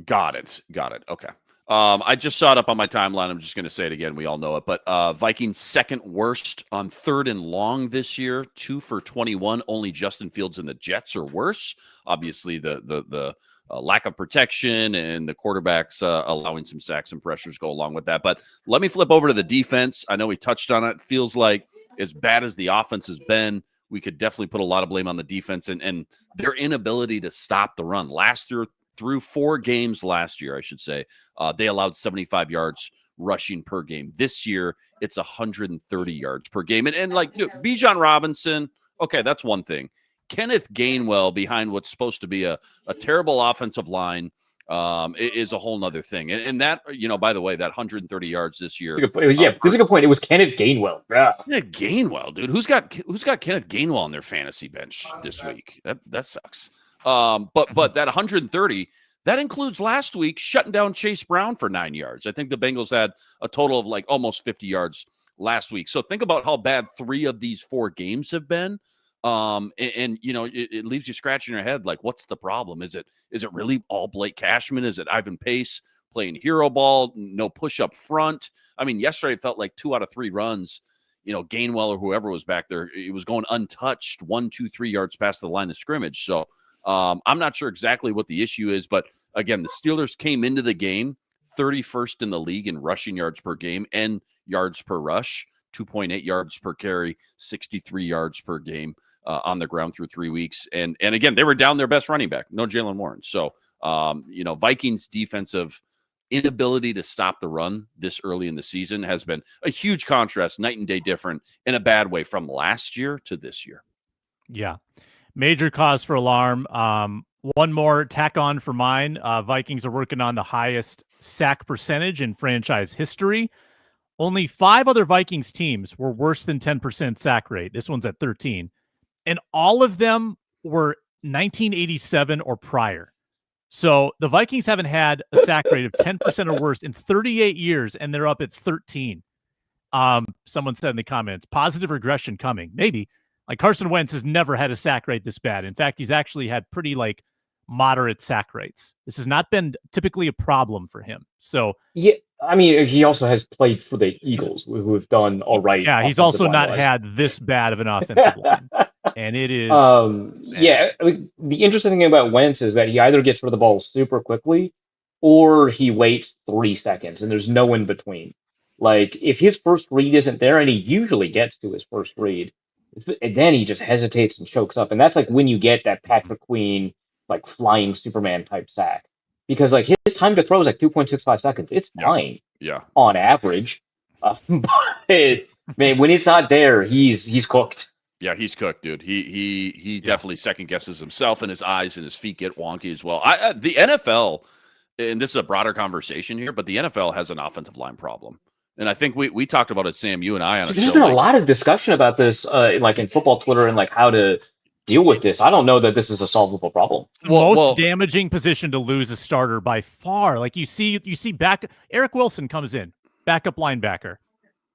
S2: Got it. Okay. I just saw it up on my timeline. I'm just going to say it again. We all know it, but Vikings second worst on 3rd and long this year, 2 for 21. Only Justin Fields and the Jets are worse. Obviously, the lack of protection and the quarterbacks allowing some sacks and pressures go along with that. But let me flip over to the defense. I know we touched on it. Feels like as bad as the offense has been, we could definitely put a lot of blame on the defense and their inability to stop the run. Last year, through 4 games last year, I should say, they allowed 75 yards rushing per game. This year, it's 130 yards per game. And like Bijan Robinson, okay, that's one thing. Kenneth Gainwell behind what's supposed to be a terrible offensive line is a whole nother thing. And that, by the way, that 130 yards this year.
S3: Yeah, this is a good point. It was Kenneth Gainwell. Yeah.
S2: Kenneth Gainwell, dude. Who's got Kenneth Gainwell on their fantasy bench this week? That sucks. But that 130, that includes last week shutting down Chase Brown for 9 yards. I think the Bengals had a total of like almost 50 yards last week. So think about how bad 3 of these 4 games have been. It leaves you scratching your head. Like, what's the problem? Is it really all Blake Cashman? Is it Ivan Pace playing hero ball? No push up front. I mean, yesterday it felt like 2 out of 3 runs, Gainwell or whoever was back there, it was going untouched 1, 2, 3 yards past the line of scrimmage. So I'm not sure exactly what the issue is, but again, the Steelers came into the game 31st in the league in rushing yards per game and yards per rush. 2.8 yards per carry, 63 yards per game on the ground through 3 weeks. And again, they were down their best running back, no Jalen Warren. So, Vikings defensive inability to stop the run this early in the season has been a huge contrast, night and day different in a bad way from last year to this year.
S1: Yeah. Major cause for alarm. One more tack on for mine. Vikings are working on the highest sack percentage in franchise history. Only 5 other Vikings teams were worse than 10% sack rate. This one's at 13. And all of them were 1987 or prior. So the Vikings haven't had a sack rate of 10% or worse in 38 years, and they're up at 13. Someone said in the comments, positive regression coming. Maybe. Like Carson Wentz has never had a sack rate this bad. In fact, he's actually had pretty moderate sack rates. This has not been typically a problem for him. So
S3: yeah, I mean, he also has played for the Eagles, who have done all right.
S1: Yeah, he's also not had this bad of an offensive line, and it is.
S3: Yeah, I mean, the interesting thing about Wentz is that he either gets rid of the ball super quickly, or he waits 3 seconds, and there's no in between. Like if his first read isn't there, and he usually gets to his first read, and then he just hesitates and chokes up, and that's like when you get that Patrick Queen flying Superman type sack, because his time to throw is 2.65 seconds. It's fine, on average, but man, when it's not there, he's cooked.
S2: Yeah, he's cooked, dude. He definitely second guesses himself, and his eyes and his feet get wonky as well. The NFL, and this is a broader conversation here, but the NFL has an offensive line problem. And I think we talked about it, Sam, you and I on a show.
S3: There's been a lot of discussion about this, in football Twitter, and how to deal with this. I don't know that this is a solvable problem.
S1: The most damaging position to lose a starter by far. You see back Eric Wilson comes in, backup linebacker.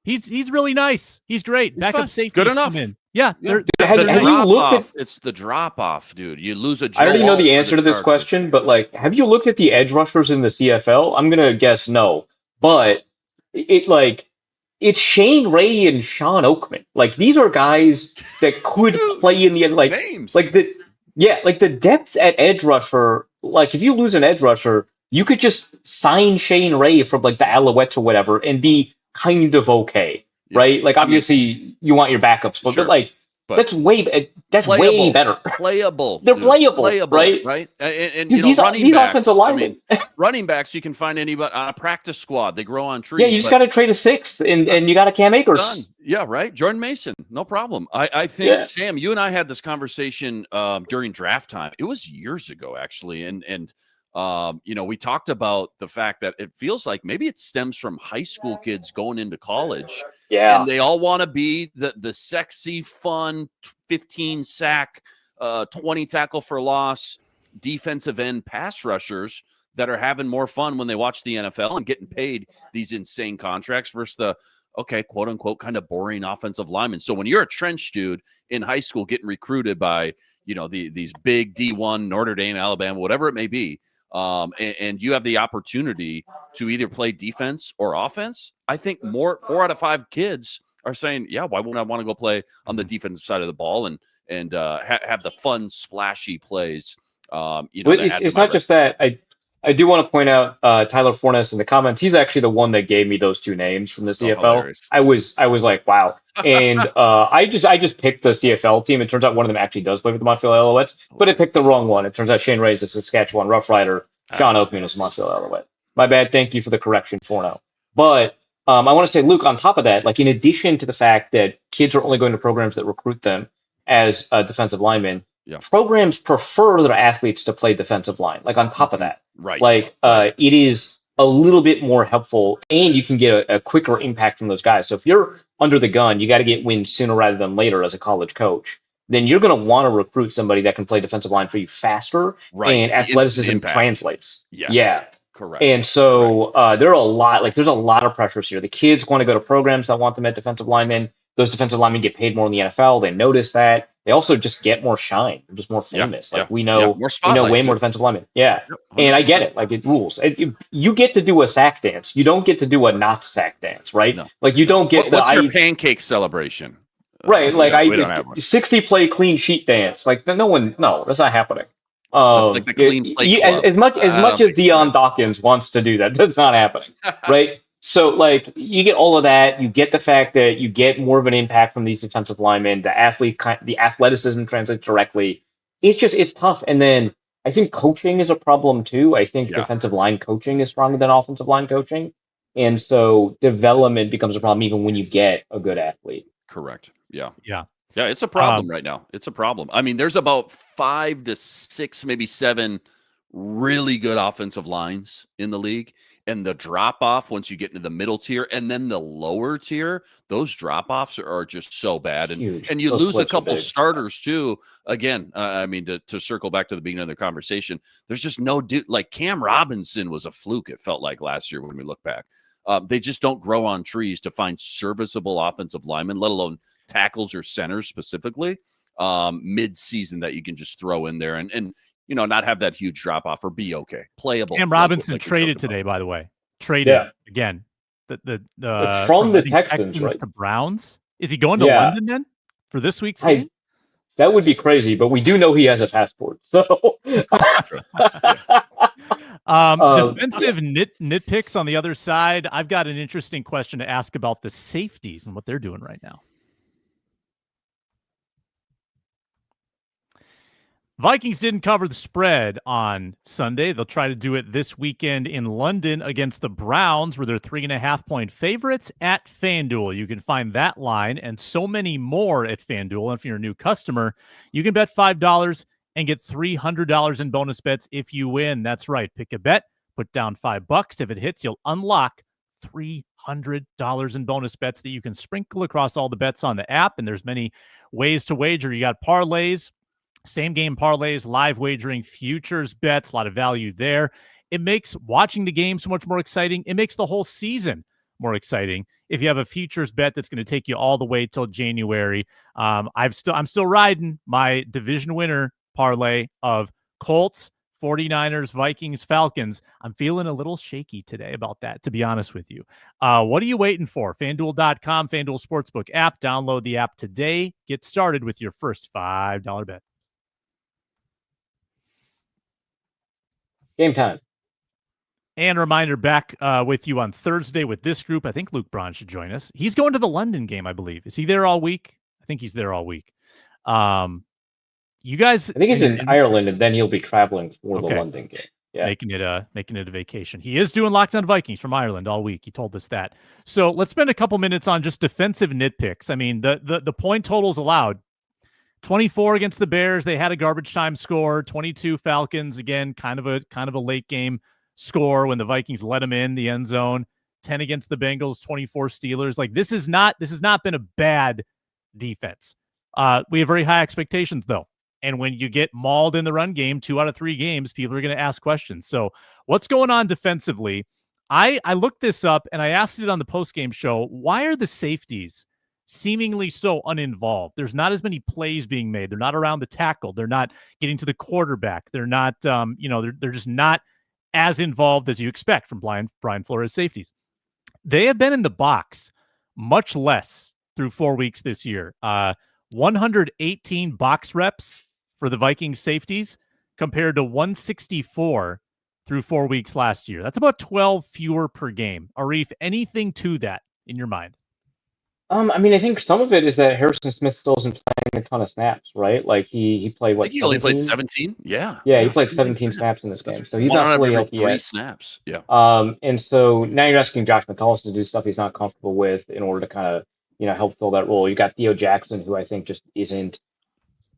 S1: He's really nice. He's great. Backup safety.
S2: Good enough.
S1: Come in. Yeah.
S3: Have you looked at?
S2: It's the drop off, dude. You lose a.
S3: I already know the answer to this question, but have you looked at the edge rushers in the CFL? I'm gonna guess no, but it's Shane Ray and Sean Oakman. Like, these are guys that could play in the like
S2: names.
S3: like the depth at edge rusher. Like, if you lose an edge rusher, you could just sign Shane Ray from like the Alouettes or whatever and be kind of okay, right? Like, obviously you want your backups, but,
S2: sure,
S3: but that's way better.
S2: Playable.
S3: They're playable, right?
S2: Right. And
S3: Dude,
S2: running
S3: these
S2: backs.
S3: offensive linemen.
S2: Running backs, you can find anybody on a practice squad. They grow on trees.
S3: Yeah, you just got to trade a sixth, and you got a Cam Akers.
S2: Done. Yeah, right. Jordan Mason, no problem. I think Sam, you and I had this conversation during draft time. It was years ago, actually, and we talked about the fact that it feels like maybe it stems from high school kids going into college.
S3: Yeah.
S2: And they all want to be the sexy, fun 15 sack, 20 tackle for loss, defensive end pass rushers that are having more fun when they watch the NFL and getting paid these insane contracts versus the, quote unquote, kind of boring offensive linemen. So when you're a trench dude in high school getting recruited by, these big D1, Notre Dame, Alabama, whatever it may be, and you have the opportunity to either play defense or offense, I think 4 out of 5 kids are saying, yeah, why wouldn't I want to go play on the defensive side of the ball and have the fun, splashy plays?
S3: It's not just that. I do want to point out Tyler Fornes in the comments. He's actually the one that gave me those 2 names from the CFL. I was like, wow. And I just picked the CFL team. It turns out one of them actually does play with the Montreal Alouettes, but I picked the wrong one. It turns out Shane Ray is a Saskatchewan Rough Rider. Sean Oakman is a Montreal Alouette. My bad. Thank you for the correction, Forno. But I want to say, Luke, on top of that, like, in addition to the fact that kids are only going to programs that recruit them as defensive linemen, programs prefer their athletes to play defensive line. Like, on top of that, it is a little bit more helpful, and you can get a quicker impact from those guys. So if you're under the gun, you got to get wins sooner rather than later as a college coach. Then you're going to want to recruit somebody that can play defensive line for you faster, and athleticism translates.
S2: Yes.
S3: Yeah.
S2: Correct.
S3: And so there's a lot of pressures here. The kids want to go to programs that want them at defensive linemen. Those defensive linemen get paid more in the NFL. They notice that. They also just get more shine. They're just more famous. We know way more defensive linemen. Yeah. And I get it. Like, it rules. You get to do a sack dance. You don't get to do a not sack dance, right? No. Like, you don't get
S2: what's your pancake celebration?
S3: Right. We don't have one. 60 play clean sheet dance. Like, that's not happening.
S2: Like the clean plate club.
S3: As much as Deion Dawkins wants to do that, that's not happening. Right. So, like, you get all of that. You get the fact that you get more of an impact from these defensive linemen. The athleticism translates directly. It's tough. And then I think coaching is a problem too. I think defensive line coaching is stronger than offensive line coaching. And so development becomes a problem even when you get a good athlete.
S2: Correct. Yeah.
S1: Yeah.
S2: Yeah, it's a problem right now. It's a problem. I mean, there's about 5 to 6, maybe 7 really good offensive lines in the league. And the drop-off once you get into the middle tier and then the lower tier, those drop-offs are just so bad. And you lose a couple starters too. Again, I mean, to circle back to the beginning of the conversation, there's just no dude. Like, Cam Robinson was a fluke, it felt like, last year when we look back. They just don't grow on trees to find serviceable offensive linemen, let alone tackles or centers specifically, mid-season that you can just throw in there and not have that huge drop-off or be okay. Playable.
S1: Cam Robinson traded today, by the way. Traded again.
S3: From the Texans, right?
S1: To Browns. Is he going to London then for this week's game?
S3: That would be crazy, but we do know he has a passport. So
S1: defensive nitpicks on the other side. I've got an interesting question to ask about the safeties and what they're doing right now. Vikings didn't cover the spread on Sunday. They'll try to do it this weekend in London against the Browns, where they're 3.5-point favorites at FanDuel. You can find that line and so many more at FanDuel. And if you're a new customer, you can bet $5 and get $300 in bonus bets if you win. That's right. Pick a bet, put down $5. If it hits, you'll unlock $300 in bonus bets that you can sprinkle across all the bets on the app. And there's many ways to wager. You got parlays, same game parlays, live wagering, futures bets, a lot of value there. It makes watching the game so much more exciting. It makes the whole season more exciting if you have a futures bet that's going to take you all the way till January. I'm still riding my division winner parlay of Colts, 49ers, Vikings, Falcons. I'm feeling a little shaky today about that, to be honest with you. What are you waiting for? FanDuel.com, FanDuel Sportsbook app. Download the app today. Get started with your first $5 bet.
S3: Game time.
S1: And a reminder, back with you on Thursday with this group. I think Luke Braun should join us. He's going to the London game, I believe. Is he there all week? I think he's there all week. You guys,
S3: I think he's in Ireland, and then he'll be traveling for the London game. Yeah,
S1: making it a vacation. He is doing Locked On Vikings from Ireland all week. He told us that. So let's spend a couple minutes on just defensive nitpicks. I mean, the point totals allowed: 24 against the Bears. They had a garbage time score. 22 Falcons, again, kind of a late game score when the Vikings let them in the end zone. 10 against the Bengals. 24 Steelers. Like this has not been a bad defense. We have very high expectations though. And when you get mauled in the run game, 2 out of 3 games, people are going to ask questions. So what's going on defensively? I looked this up and I asked it on the postgame show. Why are the safeties seemingly so uninvolved? There's not as many plays being made. They're not around the tackle. They're not getting to the quarterback. They're not, they're just not as involved as you expect from Brian Flores safeties. They have been in the box much less through 4 weeks this year. 118 box reps for the Vikings safeties compared to 164 through 4 weeks last year. That's about 12 fewer per game. Arif, anything to that in your mind?
S3: I mean, I think some of it is that Harrison Smith still isn't playing a ton of snaps, right? Like he played what?
S2: He only played 17. Yeah,
S3: he played 17 snaps in this game, so he's not fully healthy yet.
S2: 3 snaps. Yeah.
S3: And so now you're asking Josh Metellus to do stuff he's not comfortable with in order to kind of help fill that role. You got Theo Jackson, who I think just isn't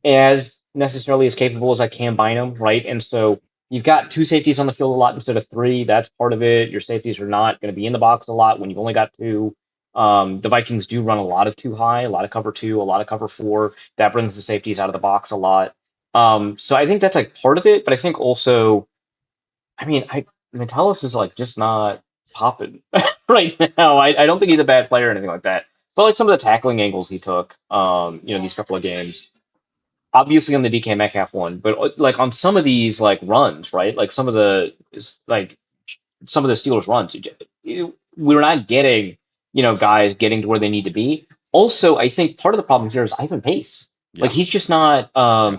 S3: as necessarily as capable as Cam Bynum, right? And so you've got 2 safeties on the field a lot instead of 3. That's part of it. Your safeties are not going to be in the box a lot when you've only got 2. The Vikings do run a lot of 2 high, a lot of cover 2, a lot of cover 4. That brings the safeties out of the box a lot. So I think that's part of it, but I think also, I mean, Metellus is just not popping right now. I don't think he's a bad player or anything like that. But some of the tackling angles he took, these couple of games, obviously on the DK Metcalf one, but on some of these runs, right? Some of the Steelers runs, we're not getting guys getting to where they need to be. Also, I think part of the problem here is Ivan Pace. Yeah. He's just not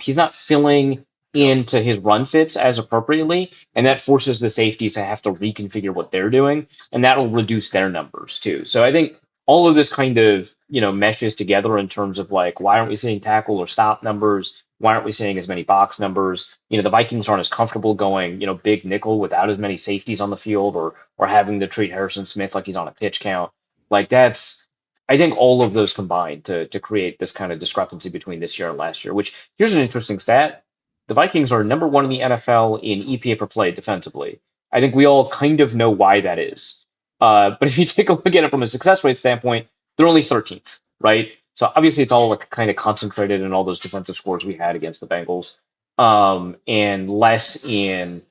S3: he's not filling into his run fits as appropriately, and that forces the safeties to have to reconfigure what they're doing, and that'll reduce their numbers too. So I think all of this kind of, meshes together in terms of why aren't we seeing tackle or stop numbers? Why aren't we seeing as many box numbers? The Vikings aren't as comfortable going, big nickel without as many safeties on the field or having to treat Harrison Smith like he's on a pitch count. That's, I think all of those combined to create this kind of discrepancy between this year and last year, which here's an interesting stat. The Vikings are number 1 in the NFL in EPA per play defensively. I think we all kind of know why that is. But if you take a look at it from a success rate standpoint, they're only 13th, right? So obviously it's all kind of concentrated in all those defensive scores we had against the Bengals, and less in,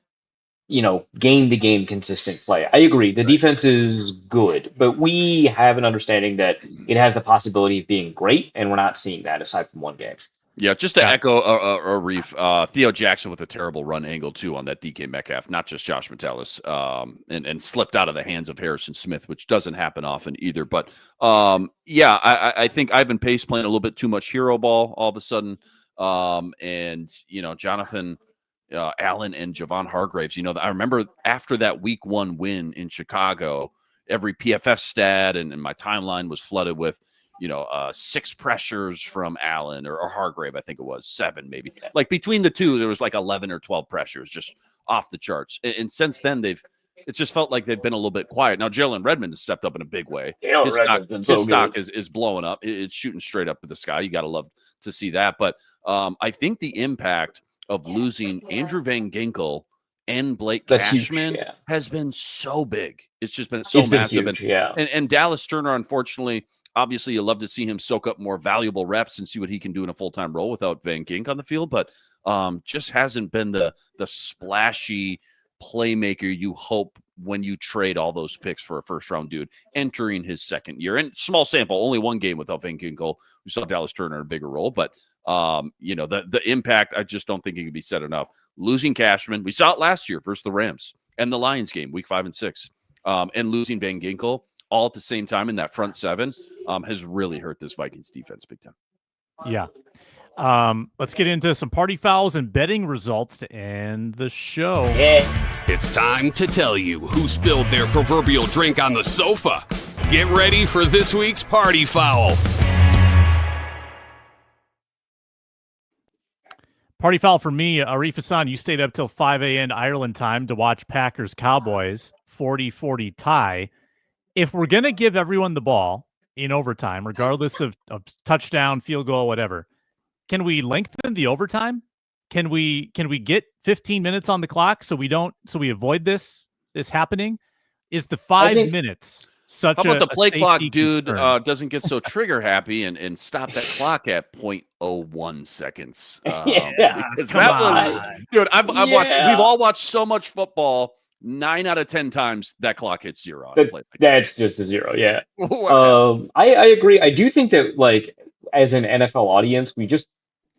S3: game-to-game consistent play. I agree. The defense is good, but we have an understanding that it has the possibility of being great, and we're not seeing that aside from one game.
S2: Yeah, just to echo Arif, Theo Jackson with a terrible run angle, too, on that DK Metcalf, not just Josh Metellus, and slipped out of the hands of Harrison Smith, which doesn't happen often either. But, I think Ivan Pace playing a little bit too much hero ball all of a sudden. And, Jonathan Allen and Javon Hargraves, I remember after that week 1 win in Chicago, every PFF stat and my timeline was flooded with, 6 pressures from Allen or Hargrave. I think it was 7, maybe. Between the two, there was 11 or 12 pressures, just off the charts. And since then, it just felt like they've been a little bit quiet. Now, Jalen Redmond has stepped up in a big way. His stock is blowing up. It's shooting straight up to the sky. You got to love to see that. But I think the impact of losing Andrew Van Ginkel and Blake Cashman has been so big. It's just been so massive.
S3: Huge,
S2: and Dallas Turner, unfortunately, obviously, you love to see him soak up more valuable reps and see what he can do in a full-time role without Van Gink on the field, but just hasn't been the splashy playmaker you hope when you trade all those picks for a first-round dude entering his second year. And small sample, only one game without Van Ginkel. We saw Dallas Turner in a bigger role, but the impact, I just don't think it can be said enough. Losing Cashman, we saw it last year versus the Rams and the Lions game, week 5 and 6, and losing Van Ginkel all at the same time in that front seven has really hurt this Vikings defense big time.
S1: Yeah. Let's get into some party fouls and betting results to end the show.
S3: Yeah.
S6: It's time to tell you who spilled their proverbial drink on the sofa. Get ready for this week's party foul.
S1: Party foul for me, Arif Hasan, you stayed up till 5 a.m. Ireland time to watch Packers-Cowboys 40-40 tie. If we're going to give everyone the ball in overtime, regardless of touchdown, field goal, whatever, can we lengthen the overtime? Can we get 15 minutes on the clock so we avoid this happening? Is the 5 minutes such
S2: How about the play clock dude
S1: doesn't
S2: get so trigger happy and stop that clock at 0.01 seconds? Dude, I've watched. We've all watched so much football. 9 out of 10 times that clock hits zero.
S3: That's just a zero. Yeah. I agree. I do think that, like, as an NFL audience, we just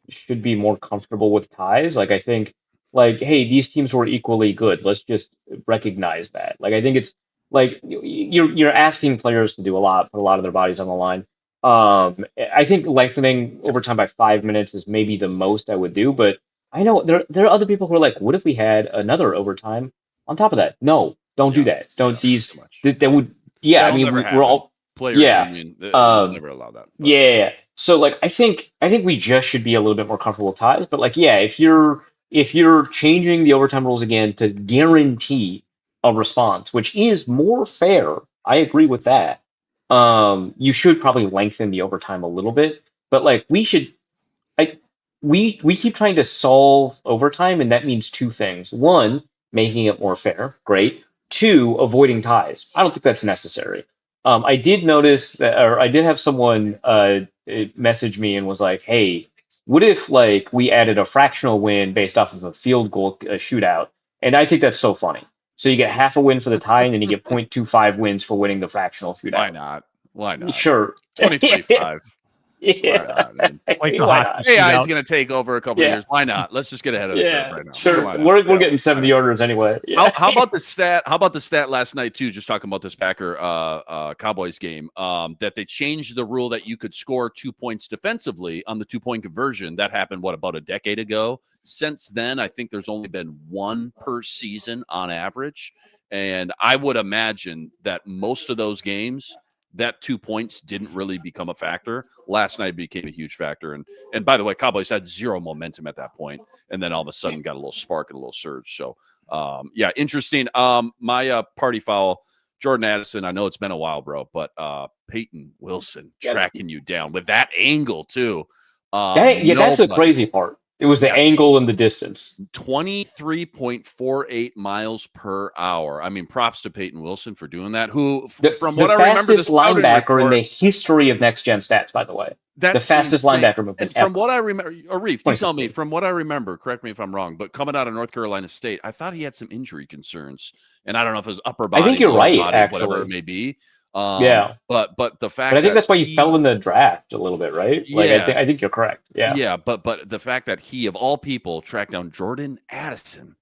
S3: should be more comfortable with ties. Like, I think, like, hey, these teams were equally good. Let's just recognize that. Like, I think it's like you're asking players to do a lot, put a lot of their bodies on the line. I think lengthening overtime by 5 minutes is maybe the most I would do, but I know there are other people who are like, what if we had another overtime on top of that? No, don't do that. Don't that would I mean we're all
S2: players. Union, never allow that. But.
S3: Yeah. So like I think we just should be a little bit more comfortable with ties. But like if you're changing the overtime rules again to guarantee a response, which is more fair, I agree with that. You should probably lengthen the overtime a little bit. But like we keep trying to solve overtime, and that means two things. One, making it more fair. Great. Two, avoiding ties. I don't think that's necessary. I did notice that, or I did have someone message me and was like, hey, what if like we added a fractional win based off of a field goal shootout? And I think that's so funny. So you get half a win for the tie, and then you get 0.25 wins for winning the fractional shootout.
S2: Why not?
S3: Sure.
S2: 2025.
S3: Yeah.
S1: Like
S2: AI is going to take over a couple of years. Why not? Let's just get ahead of the curve right now.
S3: Sure. We're getting 70 orders anyway. Yeah.
S2: How about the stat? How about the stat last night too? Just talking about this Packer Cowboys game. That they changed the rule that you could score 2 points defensively on the 2-point conversion. That happened about a decade ago. Since then, I think there's only been one per season on average, and I would imagine that most of those games, that 2 points didn't really become a factor. Last night became a huge factor. And by the way, Cowboys had zero momentum at that point, and then all of a sudden got a little spark and a little surge. So, interesting. My party foul, Jordan Addison, I know it's been a while, bro, but Peyton Wilson tracking you down with that angle, too.
S3: That's the crazy part. It was the angle and the distance.
S2: 23.48 miles per hour. I mean, props to Peyton Wilson for doing that. Who, from
S3: the
S2: what I remember,
S3: fastest linebacker in the history of Next Gen Stats, by the way. The fastest linebacker movement.
S2: From what I remember, Arif, you tell me. From what I remember, correct me if I'm wrong, but coming out of North Carolina State, I thought he had some injury concerns, and I don't know if it was upper body.
S3: I think you're right, actually.
S2: Whatever it may be.
S3: But
S2: the fact.
S3: But I think that's why he fell in the draft a little bit, right? Like, I think you're correct. Yeah.
S2: Yeah, but the fact that he, of all people, tracked down Jordan Addison,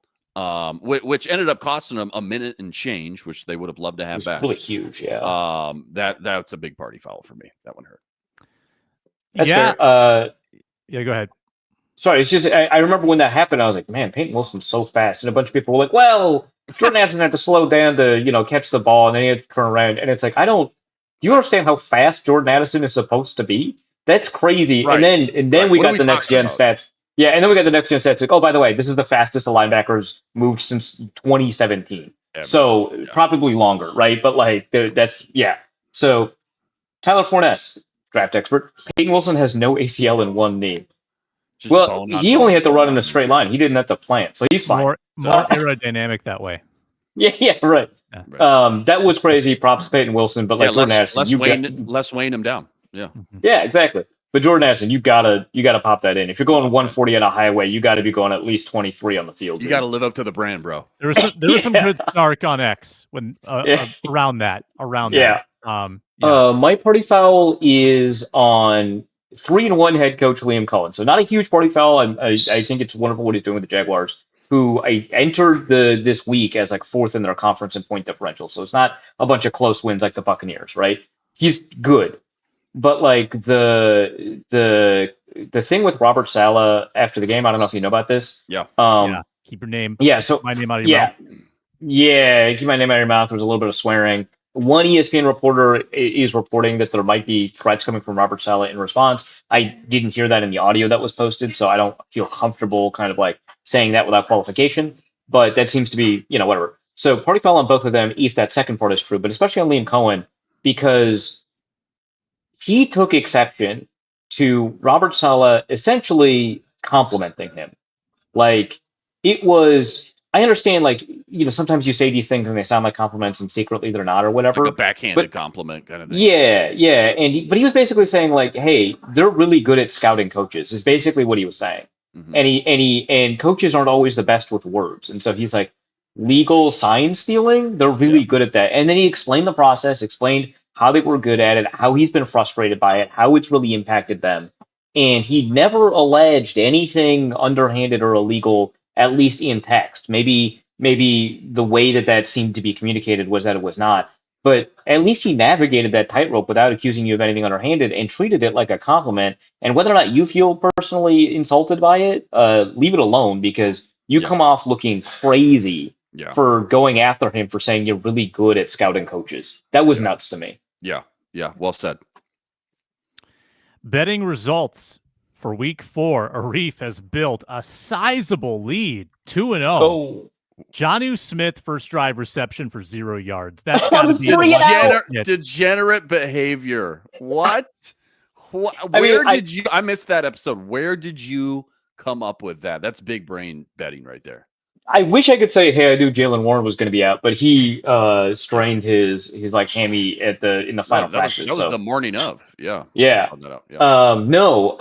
S2: which ended up costing him a minute and change, which they would have loved to have back.
S3: Really huge. Yeah.
S2: That's a big party foul for me. That one hurt.
S3: That's fair.
S1: Yeah, go ahead.
S3: Sorry, it's just I remember when that happened. I was like, man, Peyton Wilson's so fast, and a bunch of people were like, well, Jordan Addison had to slow down to catch the ball, and then he had to turn around. And it's like, do you understand how fast Jordan Addison is supposed to be? That's crazy. Right. And then we got the next gen stats. Yeah, and then we got the next gen stats. Like, oh, by the way, this is the fastest the linebackers moved since 2017. So probably longer, right? But like So Tyler Fournette, draft expert. Peyton Wilson has no ACL in one knee. He only had to run in a straight line. He didn't have to plant, so he's fine.
S1: More aerodynamic that way.
S3: Yeah, right. That was crazy. Props to Peyton Wilson, but like Jordan Addison,
S2: less weighing him down. Yeah.
S3: Yeah, exactly. But Jordan Addison, you gotta pop that in. If you're going 140 on a highway, you got to be going at least 23 on the field.
S2: You got to live up to the brand, bro.
S1: There was some good snark on X when around that.
S3: My party foul is on 3-1 head coach Liam Cohen. So not a huge party foul. I think it's wonderful what he's doing with the Jaguars, who I entered this week as like 4th in their conference in point differential. So it's not a bunch of close wins like the Buccaneers, right? He's good. But like the thing with Robert Saleh after the game, I don't know if you know about this.
S2: Yeah.
S1: Keep your name.
S3: Yeah. So
S1: my name out of your mouth.
S3: Yeah. Keep my name out of your mouth. There was a little bit of swearing. One ESPN reporter is reporting that there might be threats coming from Robert Saleh in response. I didn't hear that in the audio that was posted, so I don't feel comfortable kind of like saying that without qualification. But that seems to be, whatever. So party foul on both of them if that second part is true, but especially on Liam Cohen, because he took exception to Robert Saleh essentially complimenting him. Like, it was, I understand, like, sometimes you say these things and they sound like compliments and secretly they're not or whatever.
S2: Like a backhanded compliment kind of thing.
S3: Yeah. But he was basically saying, like, hey, they're really good at scouting coaches, is basically what he was saying. Mm-hmm. And coaches aren't always the best with words. And so he's like, legal sign stealing, they're really good at that. And then he explained the process, explained how they were good at it, how he's been frustrated by it, how it's really impacted them. And he never alleged anything underhanded or illegal, at least in text. Maybe the way that seemed to be communicated was that it was not. But at least he navigated that tightrope without accusing you of anything underhanded and treated it like a compliment. And whether or not you feel personally insulted by it, leave it alone, because you come off looking crazy for going after him for saying you're really good at scouting coaches. That was nuts to me.
S2: Yeah. Well said.
S1: Betting results for week 4. Arif has built a sizable lead, 2-0.
S3: Oh.
S1: Jonnu Smith, first drive reception for 0 yards. That's got to be
S2: degenerate behavior. What? I missed that episode. Where did you come up with that? That's big brain betting right there.
S3: I wish I could say, hey, I knew Jalen Warren was going to be out, but he strained his like hammy in the final practice.
S2: That was the morning of. Yeah.
S3: No,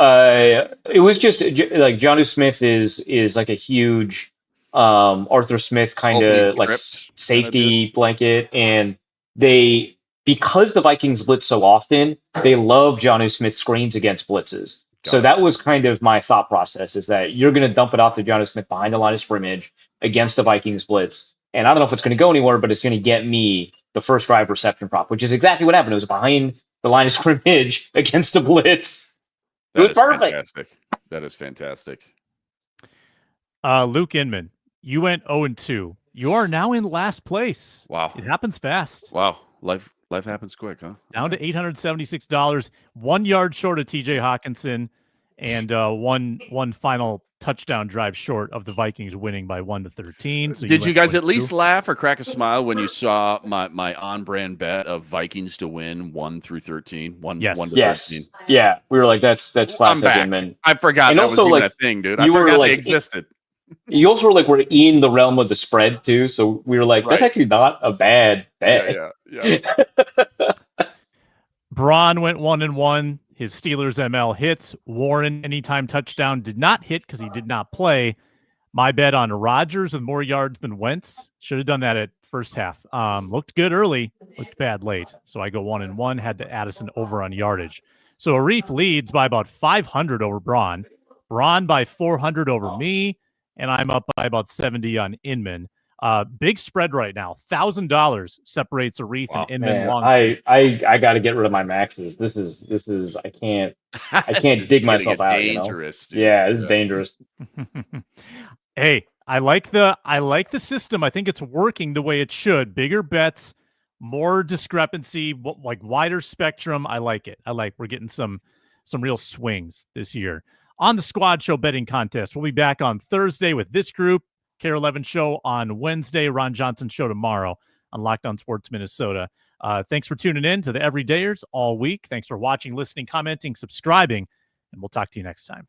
S3: it was just like Jonnu Smith is like a huge Arthur Smith kind of like safety blanket, and because the Vikings blitz so often, they love Jonnu Smith screens against blitzes. So that was kind of my thought process, is that you're going to dump it off to Jonnu Smith behind the line of scrimmage against the Vikings blitz. And I don't know if it's going to go anywhere, but it's going to get me the first drive reception prop, which is exactly what happened. It was behind the line of scrimmage against a blitz. It was perfect.
S2: Fantastic. That is fantastic.
S1: Luke Inman, you went 0-2. You are now in last place.
S2: Wow.
S1: It happens fast.
S2: Wow. Life happens quick, huh?
S1: Down to $876, 1 yard short of TJ Hawkinson, and one final touchdown drive short of the Vikings winning by 1-13. So
S2: did you guys at least laugh or crack a smile when you saw my on-brand bet of Vikings to win 1-13?
S3: Yes. Yeah, we were like, that's classic.
S2: And I forgot that also, was even a thing, dude. I forgot they existed.
S3: You also were like, we're in the realm of the spread too, so we were like, that's actually not a bad bet.
S2: Yeah.
S1: Braun went 1-1. His Steelers ML hits. Warren, anytime touchdown, did not hit because he did not play. My bet on Rodgers with more yards than Wentz. Should have done that at first half. Looked good early, looked bad late. So I go 1-1, had the Addison over on yardage. So Arif leads by about 500 over Braun. Braun by 400 over me. And I'm up by about 70 on Inman. Big spread right now. $1,000 separates Arif and Inman.
S3: I got to get rid of my maxes. This is I can't dig myself out.
S2: Dangerous.
S3: Yeah, this is dangerous.
S1: Hey, I like the system. I think it's working the way it should. Bigger bets, more discrepancy, like wider spectrum. I like it. We're getting some real swings this year. On the Squad Show betting contest, we'll be back on Thursday with this group. Care 11 show on Wednesday. Ron Johnson show tomorrow on Locked On Sports Minnesota. Thanks for tuning in to the Everydayers all week. Thanks for watching, listening, commenting, subscribing, and we'll talk to you next time.